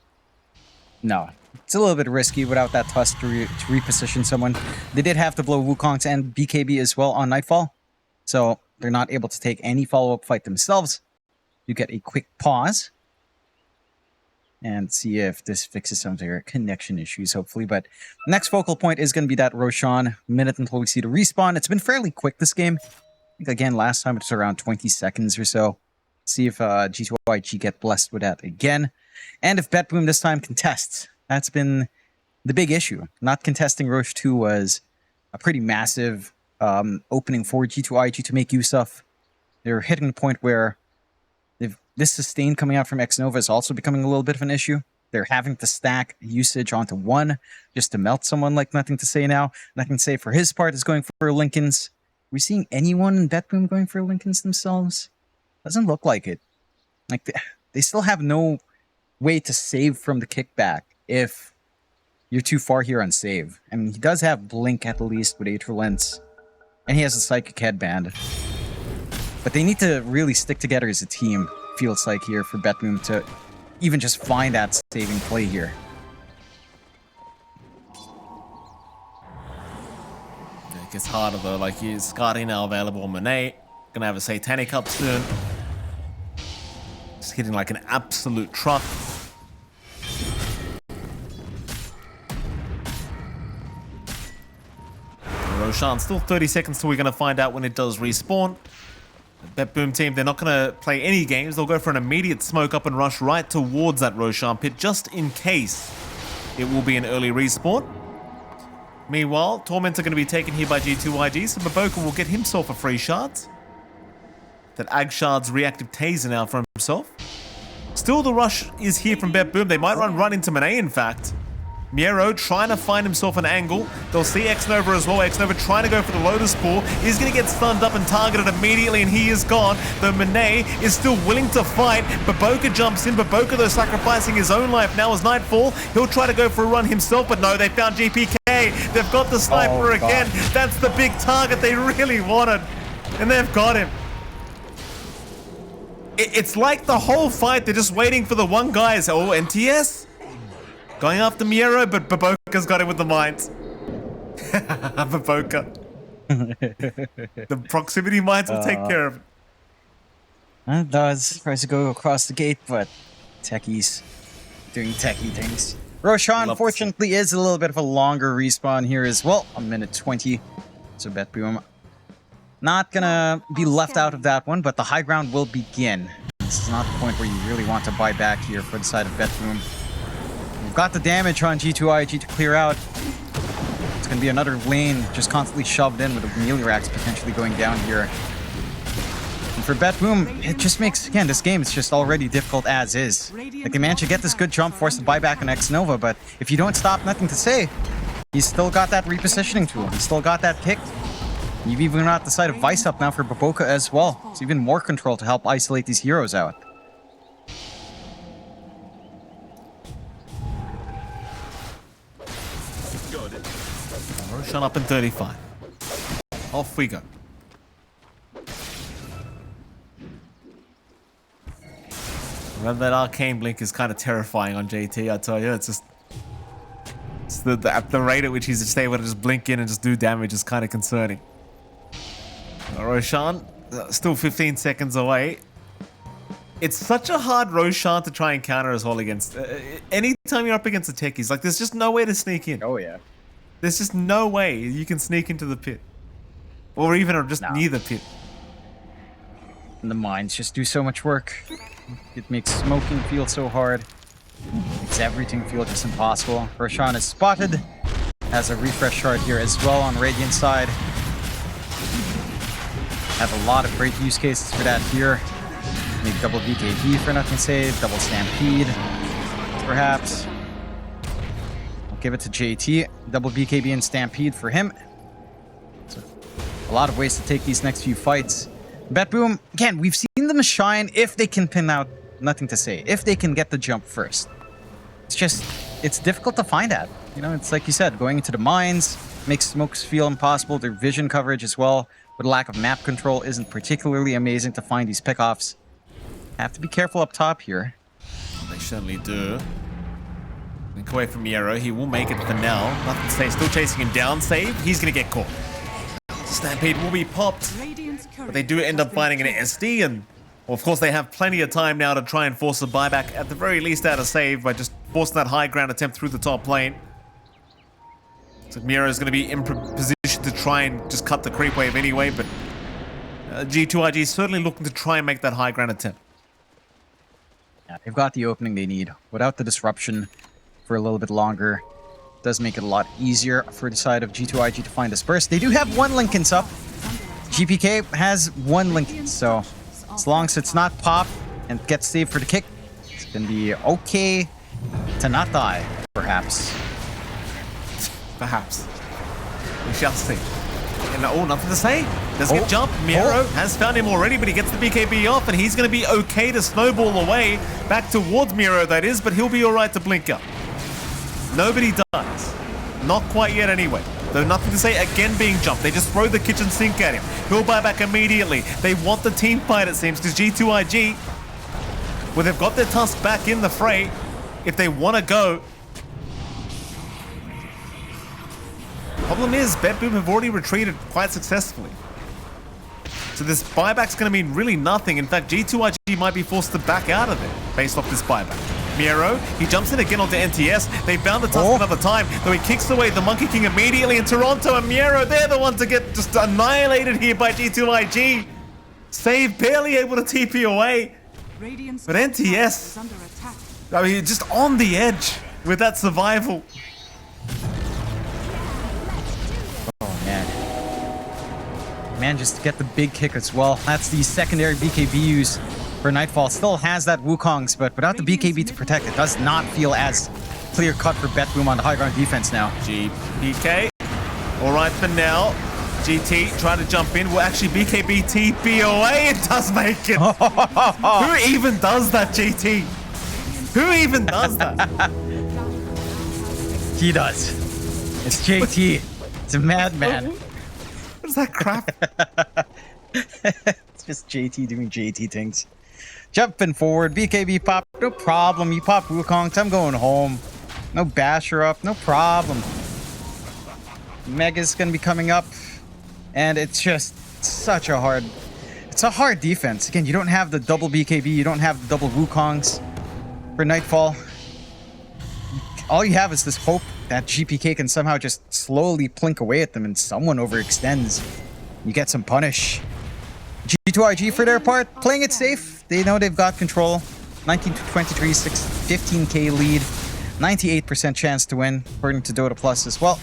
No. It's a little bit risky without that Tusk to reposition someone. They did have to blow Wukong's and BKB as well on Nightfall. So they're not able to take any follow-up fight themselves. You get a quick pause. And see if this fixes some of their connection issues, hopefully. But next focal point is going to be that Roshan minute until we see the respawn. It's been fairly quick, this game. I think, again, last time it was around 20 seconds or so. See if G2.iG get blessed with that again. And if BetBoom this time contests. That's been the big issue. Not contesting Roche 2 was a pretty massive opening for G2.iG to make use of. They're hitting the point where this sustain coming out from X-Nova is also becoming a little bit of an issue. They're having to stack usage onto one just to melt someone like Nothing to Say now. Nothing to Say for his part is going for Lincoln's. we seeing anyone in BetBoom going for Lincolns themselves? Doesn't look like it. Like they still have no way to save from the kickback if you're too far here on save. I mean, he does have Blink at least with 8 relents, and he has a Psychic Headband. But they need to really stick together as a team, feels like here, for BetBoom to even just find that saving play here. It gets harder though, like he's Scotty now available on Monet. Gonna have a Satanic up soon. Just hitting like an absolute truck. Roshan, still 30 seconds till we're gonna find out when it does respawn. The BetBoom team, they're not gonna play any games. They'll go for an immediate smoke up and rush right towards that Roshan pit, just in case it will be an early respawn. Meanwhile, Torments are going to be taken here by G2.iG, so Baboka will get himself a free shard. That Agshard's reactive taser now for himself. Still, the rush is here from BetBoom. They might run into Monet, in fact. Miero trying to find himself an angle. They'll see X-Nova as well. X-Nova trying to go for the Lotus Pool. He's going to get stunned up and targeted immediately, and he is gone. Though Monet is still willing to fight. Baboka jumps in. Baboka, though, sacrificing his own life now as Nightfall. He'll try to go for a run himself, but no, they found GPK. They've got the sniper again. That's the big target they really wanted, and they've got him. It's like the whole fight, they're just waiting for the one guy. Oh, NTS? Going after Miero, but Baboka's got him with the mines. Baboka. The proximity mines will take care of it. It does. Tries to go across the gate, but techies doing techie things. Roshan, unfortunately, is a little bit of a longer respawn here as well. 1:20. So BetBoom not gonna be left out of that one, but the high ground will begin. This is not the point where you really want to buy back here for the side of BetBoom. We've got the damage on G2.iG to clear out. It's going to be another lane just constantly shoved in with the Melioraks potentially going down here. And for BetBoom, it just makes, again, this game is just already difficult as is. Like, they managed to get this good jump, force the buyback on X-Nova, but if you don't stop, nothing to say. He's still got that repositioning tool. He's still got that pick. You've even got the side of Vice up now for Baboka as well. It's even more control to help isolate these heroes out. Roshan up in 35. Off we go. Remember that arcane blink is kind of terrifying on JT, I tell you. It's just... It's the rate at which he's just able to just blink in and just do damage is kind of concerning. Roshan, still 15 seconds away. It's such a hard Roshan to try and counter as well against. Anytime you're up against the techies, like there's just no way to sneak in. Oh yeah. There's just no way you can sneak into the pit. Or even just near the pit. And the mines just do so much work. It makes smoking feel so hard. Makes everything feel just impossible. Roshan is spotted. Has a refresh shard here as well on Radiant side. Have a lot of great use cases for that here. Maybe double BKB for nothing save, double Stampede, perhaps. I'll give it to JT. Double BKB and Stampede for him. So, a lot of ways to take these next few fights. BetBoom, again, we've seen them shine if they can pin out, nothing to say, if they can get the jump first. It's just, it's difficult to find that. You know, it's like you said, going into the mines makes smokes feel impossible. Their vision coverage as well, with lack of map control, isn't particularly amazing to find these pickoffs. Have to be careful up top here. They certainly do. Link away from Miero. He will make it for now. Nothing to say. Still chasing him down. Save. He's going to get caught. Stampede will be popped. But they do end up finding an SD. And, well, of course, they have plenty of time now to try and force a buyback. At the very least, out of save by just forcing that high ground attempt through the top lane. So Miero is going to be in position to try and just cut the creep wave anyway. But G2.iG is certainly looking to try and make that high ground attempt. Yeah, they've got the opening they need. Without the disruption for a little bit longer, does make it a lot easier for the side of G2.iG to find this burst. They do have one Lincoln's up. GPK has one Lincoln, so as long as it's not pop and gets saved for the kick, it's going to be okay to not die, perhaps. Perhaps. We shall see. And, oh, nothing to say. Does get jump. Miro has found him already, but he gets the BKB off, and he's going to be okay to snowball away back towards Miro, that is, but he'll be all right to blink up. Nobody dies. Not quite yet anyway. Though nothing to say, again being jumped. They just throw the kitchen sink at him. He'll buy back immediately. They want the team fight, it seems, because G2.iG, well, they've got their Tusk back in the fray. If they want to go. Problem is, BetBoom have already retreated quite successfully. So this buyback's going to mean really nothing. In fact, G2.iG might be forced to back out of it based off this buyback. Miro, he jumps in again onto NTS. They found the Tusk another time, though he kicks away the Monkey King immediately. And Toronto and Miro, they're the ones to get just annihilated here by G2.iG. Save barely able to TP away. Radiant's But middle tower NTS, is under attack. I mean, just on the edge with that survival. Manages to get the big kick as well. That's the secondary BKB use for Nightfall. Still has that Wukongs, but without the BKB to protect, it does not feel as clear cut for BetBoom on the high ground defense now. GPK. All right for now. GT trying to jump in. Will actually BKB TP away. It does make it. Who even does that, GT? Who even does that? He does. It's JT. It's a madman. What is that crap? It's just JT doing JT things. Jumping forward, BKB pop, no problem. You pop Wukongs, I'm going home. No basher up, no problem. Mega's gonna be coming up, and it's just such a hard. It's a hard defense. Again, you don't have the double BKB, you don't have the double Wukongs for Nightfall. All you have is this hope that GPK can somehow just slowly plink away at them and someone overextends. You get some punish. G2.iG for their part, playing it safe. They know they've got control. 19 to 23, 15k lead. 98% chance to win, according to Dota Plus as well.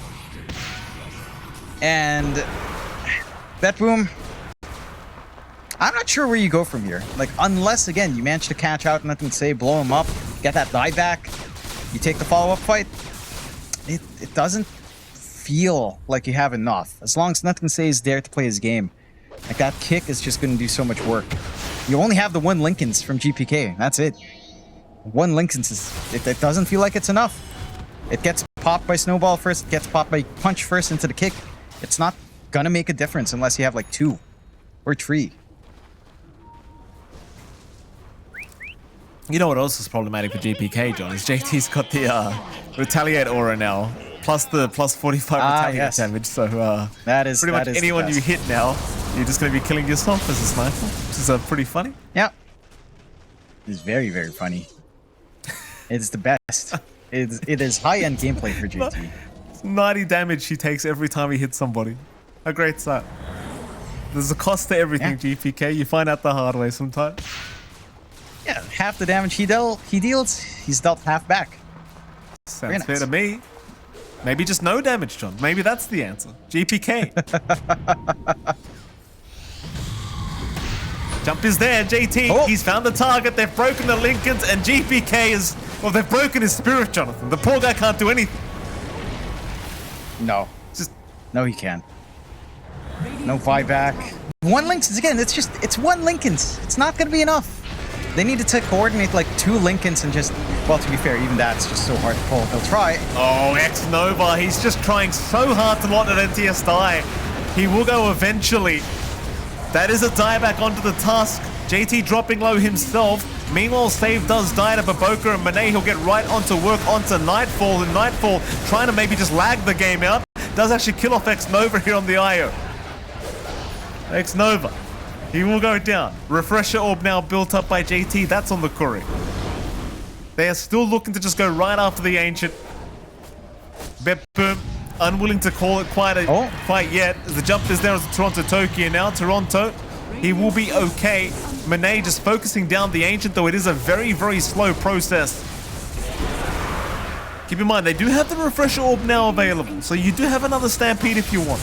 And BetBoom, I'm not sure where you go from here. Like, unless, again, you manage to catch out, nothing to say, blow him up, get that dieback, you take the follow-up fight. It doesn't feel like you have enough. As long as nothing to say is there to play his game. Like, that kick is just going to do so much work. You only have the one Lincolns from GPK. That's it. One Lincolns is... It doesn't feel like it's enough. It gets popped by Snowball first. It gets popped by Punch first into the kick. It's not going to make a difference unless you have, like, 2 or 3. You know what else is problematic for GPK, John? Is JT's got the Retaliate aura now. Plus the plus 45 retaliate damage. So that is pretty much anyone you hit now, you're just going to be killing yourself as a sniper, which is pretty funny. Yeah. It's very, very funny. It's the best. It is high-end gameplay for JT. 90 damage he takes every time he hits somebody. A great sight. There's a cost to everything, GPK. You find out the hard way sometimes. Yeah, half the damage he deals, he's dealt half back. Sounds fair to me. Maybe just no damage, John. Maybe that's the answer. GPK. Jump is there, JT. He's found the target. They've broken the Lincolns, and GPK is... Well, they've broken his spirit, Jonathan. The poor guy can't do anything. No. Just... No, he can't. No buyback. One Lincolns, again, it's one Lincolns. It's not going to be enough. They needed to coordinate like 2 Lincolns and just... Well, to be fair, even that's just so hard to pull. They'll try. Oh, X-Nova. He's just trying so hard to not let NTS die. He will go eventually. That is a dieback onto the Tusk. JT dropping low himself. Meanwhile, Save does die to Baboka and Monet. He'll get right onto work onto Nightfall. And Nightfall trying to maybe just lag the game out. Does actually kill off X-Nova here on the IO. X-Nova. He will go down. Refresher Orb now built up by JT. That's on the Curry. They are still looking to just go right after the Ancient. BetBoom unwilling to call it quite a fight yet. The jump is there as Toronto Tokyo now. Toronto, he will be okay. Monet just focusing down the Ancient, though it is a very, very slow process. Keep in mind, they do have the Refresher Orb now available, so you do have another Stampede if you want.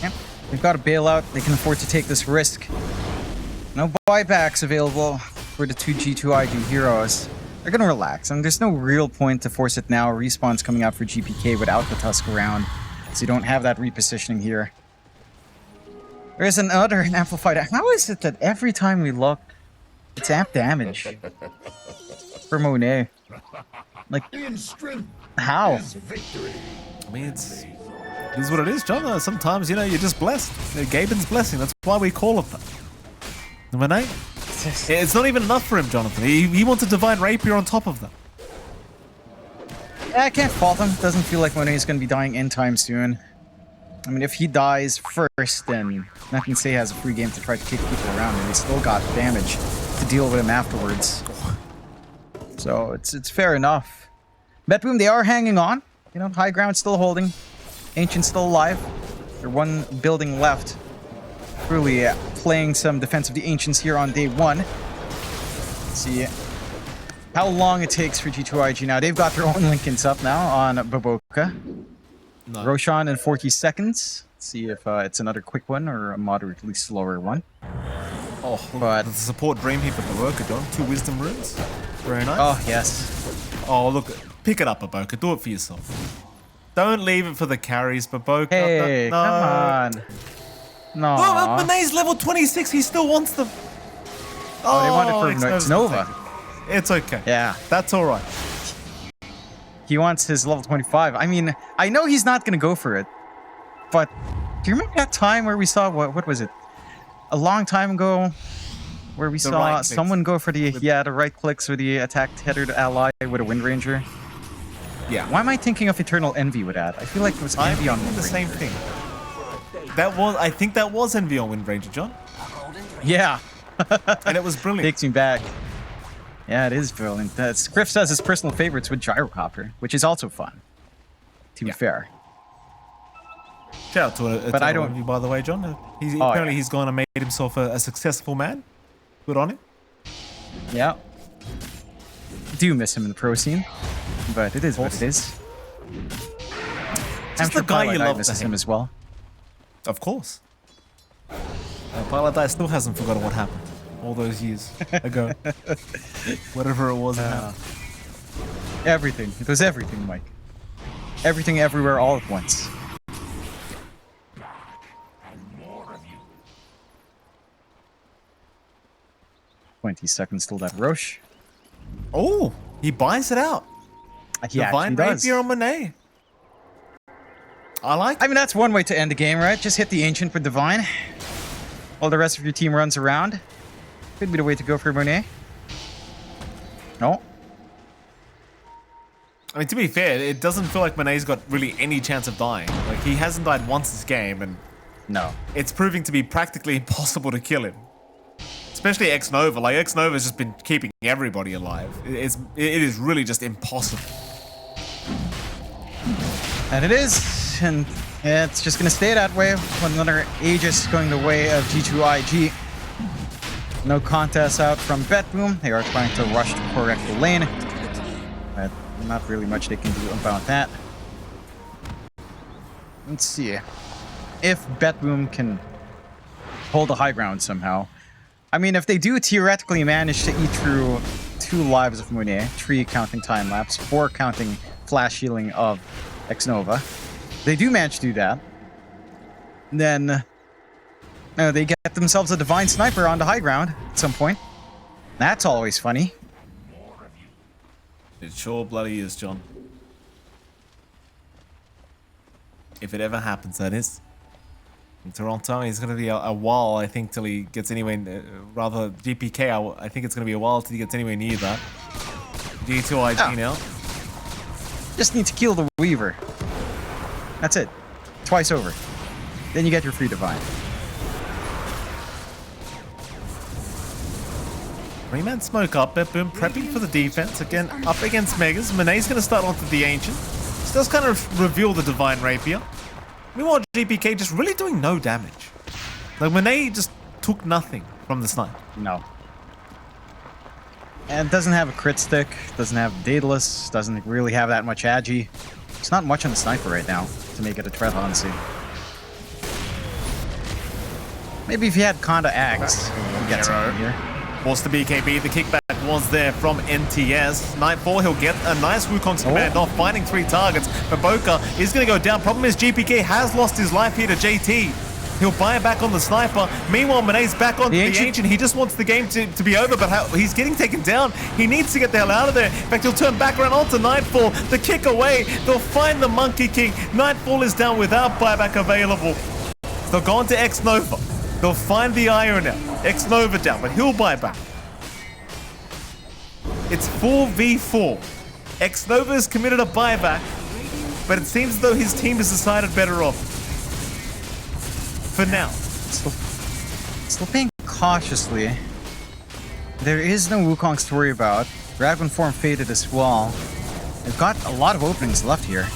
Yep, they've got a bailout. They can afford to take this risk. No buybacks available for the 2 G2.iG heroes. They're going to relax, and there's no real point to force it now. Respawn's coming out for GPK without the Tusk around, so you don't have that repositioning here. There's another amplified. How is it that every time we look, it's amp damage for Monet? Like, how? I mean, it is what it is, John. Sometimes, you know, you're just blessed. Gaben's blessing. That's why we call it that. Monet, it's not even enough for him, Jonathan. He wants a divine rapier on top of that. Yeah, I can't fault him. Doesn't feel like Monet is going to be dying anytime soon. I mean, if he dies first, then nothing say has a free game to try to kick people around, and he's still got damage to deal with him afterwards. So it's fair enough. BetBoom, they are hanging on. You know, high ground still holding. Ancient still alive. They're one building left. Really playing some defense of the Ancients here on day one. Let's see how long it takes for G2.iG now. They've got their own Lincolns up now on Baboka. No. Roshan in 40 seconds. Let's see if it's another quick one or a moderately slower one. Oh, But- the support dream here for Baboka, John. 2 wisdom runes. Very nice. Oh, yes. Oh, look. Pick it up, Baboka. Do it for yourself. Don't leave it for the carries, Baboka. Hey, no. come on. No. Oh, Monet's level 26. He still wants them. Oh, they want it for Xnova's Nova. pathetic. It's okay. Yeah. That's all right. He wants his level 25. I mean, I know he's not going to go for it. But do you remember that time where we saw, what was it? A long time ago where we The saw right clicks. someone go for the right clicks with the attack tethered ally with a Wind Ranger? Yeah. Why am I thinking of Eternal Envy with that? I feel like it was I'm Envy on thinking Wind the Ranger. same thing. I think that was Envy on Wind Ranger, John. Yeah. And it was brilliant. Takes me back. Yeah, it is brilliant. Griff says his personal favorites with Gyrocopter, which is also fun. To be fair. Shout out to But I don't- Envy, by the way, John. Apparently yeah. he's gone and made himself a successful man. Good on him. Yeah. Do miss him in the pro scene, but it is what it is. Just the guy you love to misses hate. him as well. Of course. Paladai still hasn't forgotten what happened all those years ago. Whatever it was. Everything. It was everything, Mike. Everything, everywhere, all at once. $20 till that Roche. Oh, he buys it out. He Divine actually does. Rapier on Monet. I like I mean, that's one way to end the game, right? Just hit the Ancient with Divine. While the rest of your team runs around. Could be the way to go for Monet. No? I mean, to be fair, it doesn't feel like Monet's got really any chance of dying. Like, he hasn't died once this game, and No. it's proving to be practically impossible to kill him. Especially Xnova. Like, Xnova's just been keeping everybody alive. It is really just impossible. And it is, and it's just gonna stay that way. With another Aegis going the way of G2.iG. No contest out from BetBoom. They are trying to rush to correct the lane. But not really much they can do about that. Let's see if BetBoom can hold the high ground somehow. I mean, if they do theoretically manage to eat through 2 lives of Monet, 3 counting time lapse, 4 counting flash healing of Xnova, they do manage to do that, then they get themselves a Divine Sniper on the high ground at some point. That's always funny. It sure bloody is, John. If it ever happens, that is. In Toronto, it's going to be a while, I think, till he gets anywhere... rather, GPK, I think it's going to be a while till he gets anywhere near that. G2.iG now. Just need to kill the Weaver. That's it. Twice over. Then you get your free Divine. 3-man smoke up, BetBoom prepping for the defense. Again, up against Megas. Monet's going to start onto the Ancient. This does kind of reveal the Divine Rapier. Meanwhile, GPK just really doing no damage. Like, Monet just took nothing from the snipe. No. And it doesn't have a crit stick, doesn't have Daedalus, doesn't really have that much agi. It's not much on the sniper right now to make it a threat, honestly. Maybe if you had Conda Axe, you'd get something here. Forced to BKB, the kickback was there from NTS. Nightfall, he'll get a nice Wukong's command off, finding 3 targets. Baboka is going to go down. Problem is GPK has lost his life here to JT. He'll buy back on the sniper. Meanwhile, Manet's back on the Ancient. He just wants the game to be over, but he's getting taken down. He needs to get the hell out of there. In fact, he'll turn back around onto Nightfall. The kick away. They'll find the Monkey King. Nightfall is down without buyback available. They'll go on to X-Nova. They'll find the Iron now. X-Nova down, but he'll buy back. It's 4v4. X-Nova has committed a buyback, but it seems as though his team has decided better off. For now. Slipping cautiously. There is no Wukong's to worry about. Dragon form faded as well. They've got a lot of openings left here.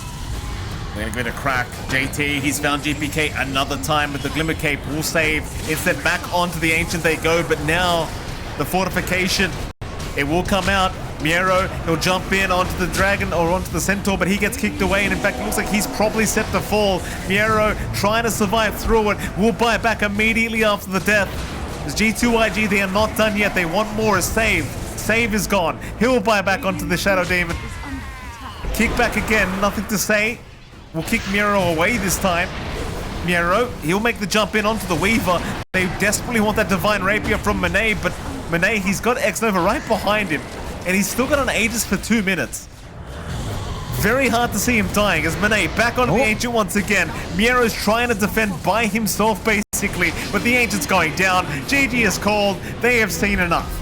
They're going to crack. JT, he's found GPK another time with the Glimmer Cape. Will save. Instead, back onto the Ancient they go, but now the fortification, it will come out. Miero, he'll jump in onto the Dragon or onto the Centaur, but he gets kicked away, and in fact, it looks like he's probably set to fall. Miero trying to survive through it. Will buy back immediately after the death. As G2.iG, they are not done yet. They want more. A save. Save is gone. He'll buy back onto the Shadow Demon. Kick back again. Nothing to say. We'll kick Miero away this time. Miero, he'll make the jump in onto the Weaver. They desperately want that Divine Rapier from Manet, but Manet, he's got X-Nova right behind him, and he's still got an Aegis for 2 minutes. Very hard to see him dying as Manet back onto the Ancient once again. Miero's trying to defend by himself basically, but the Ancient's going down. GG is called. They have seen enough.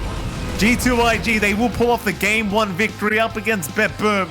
G2.iG, they will pull off the Game 1 victory up against BetBoom.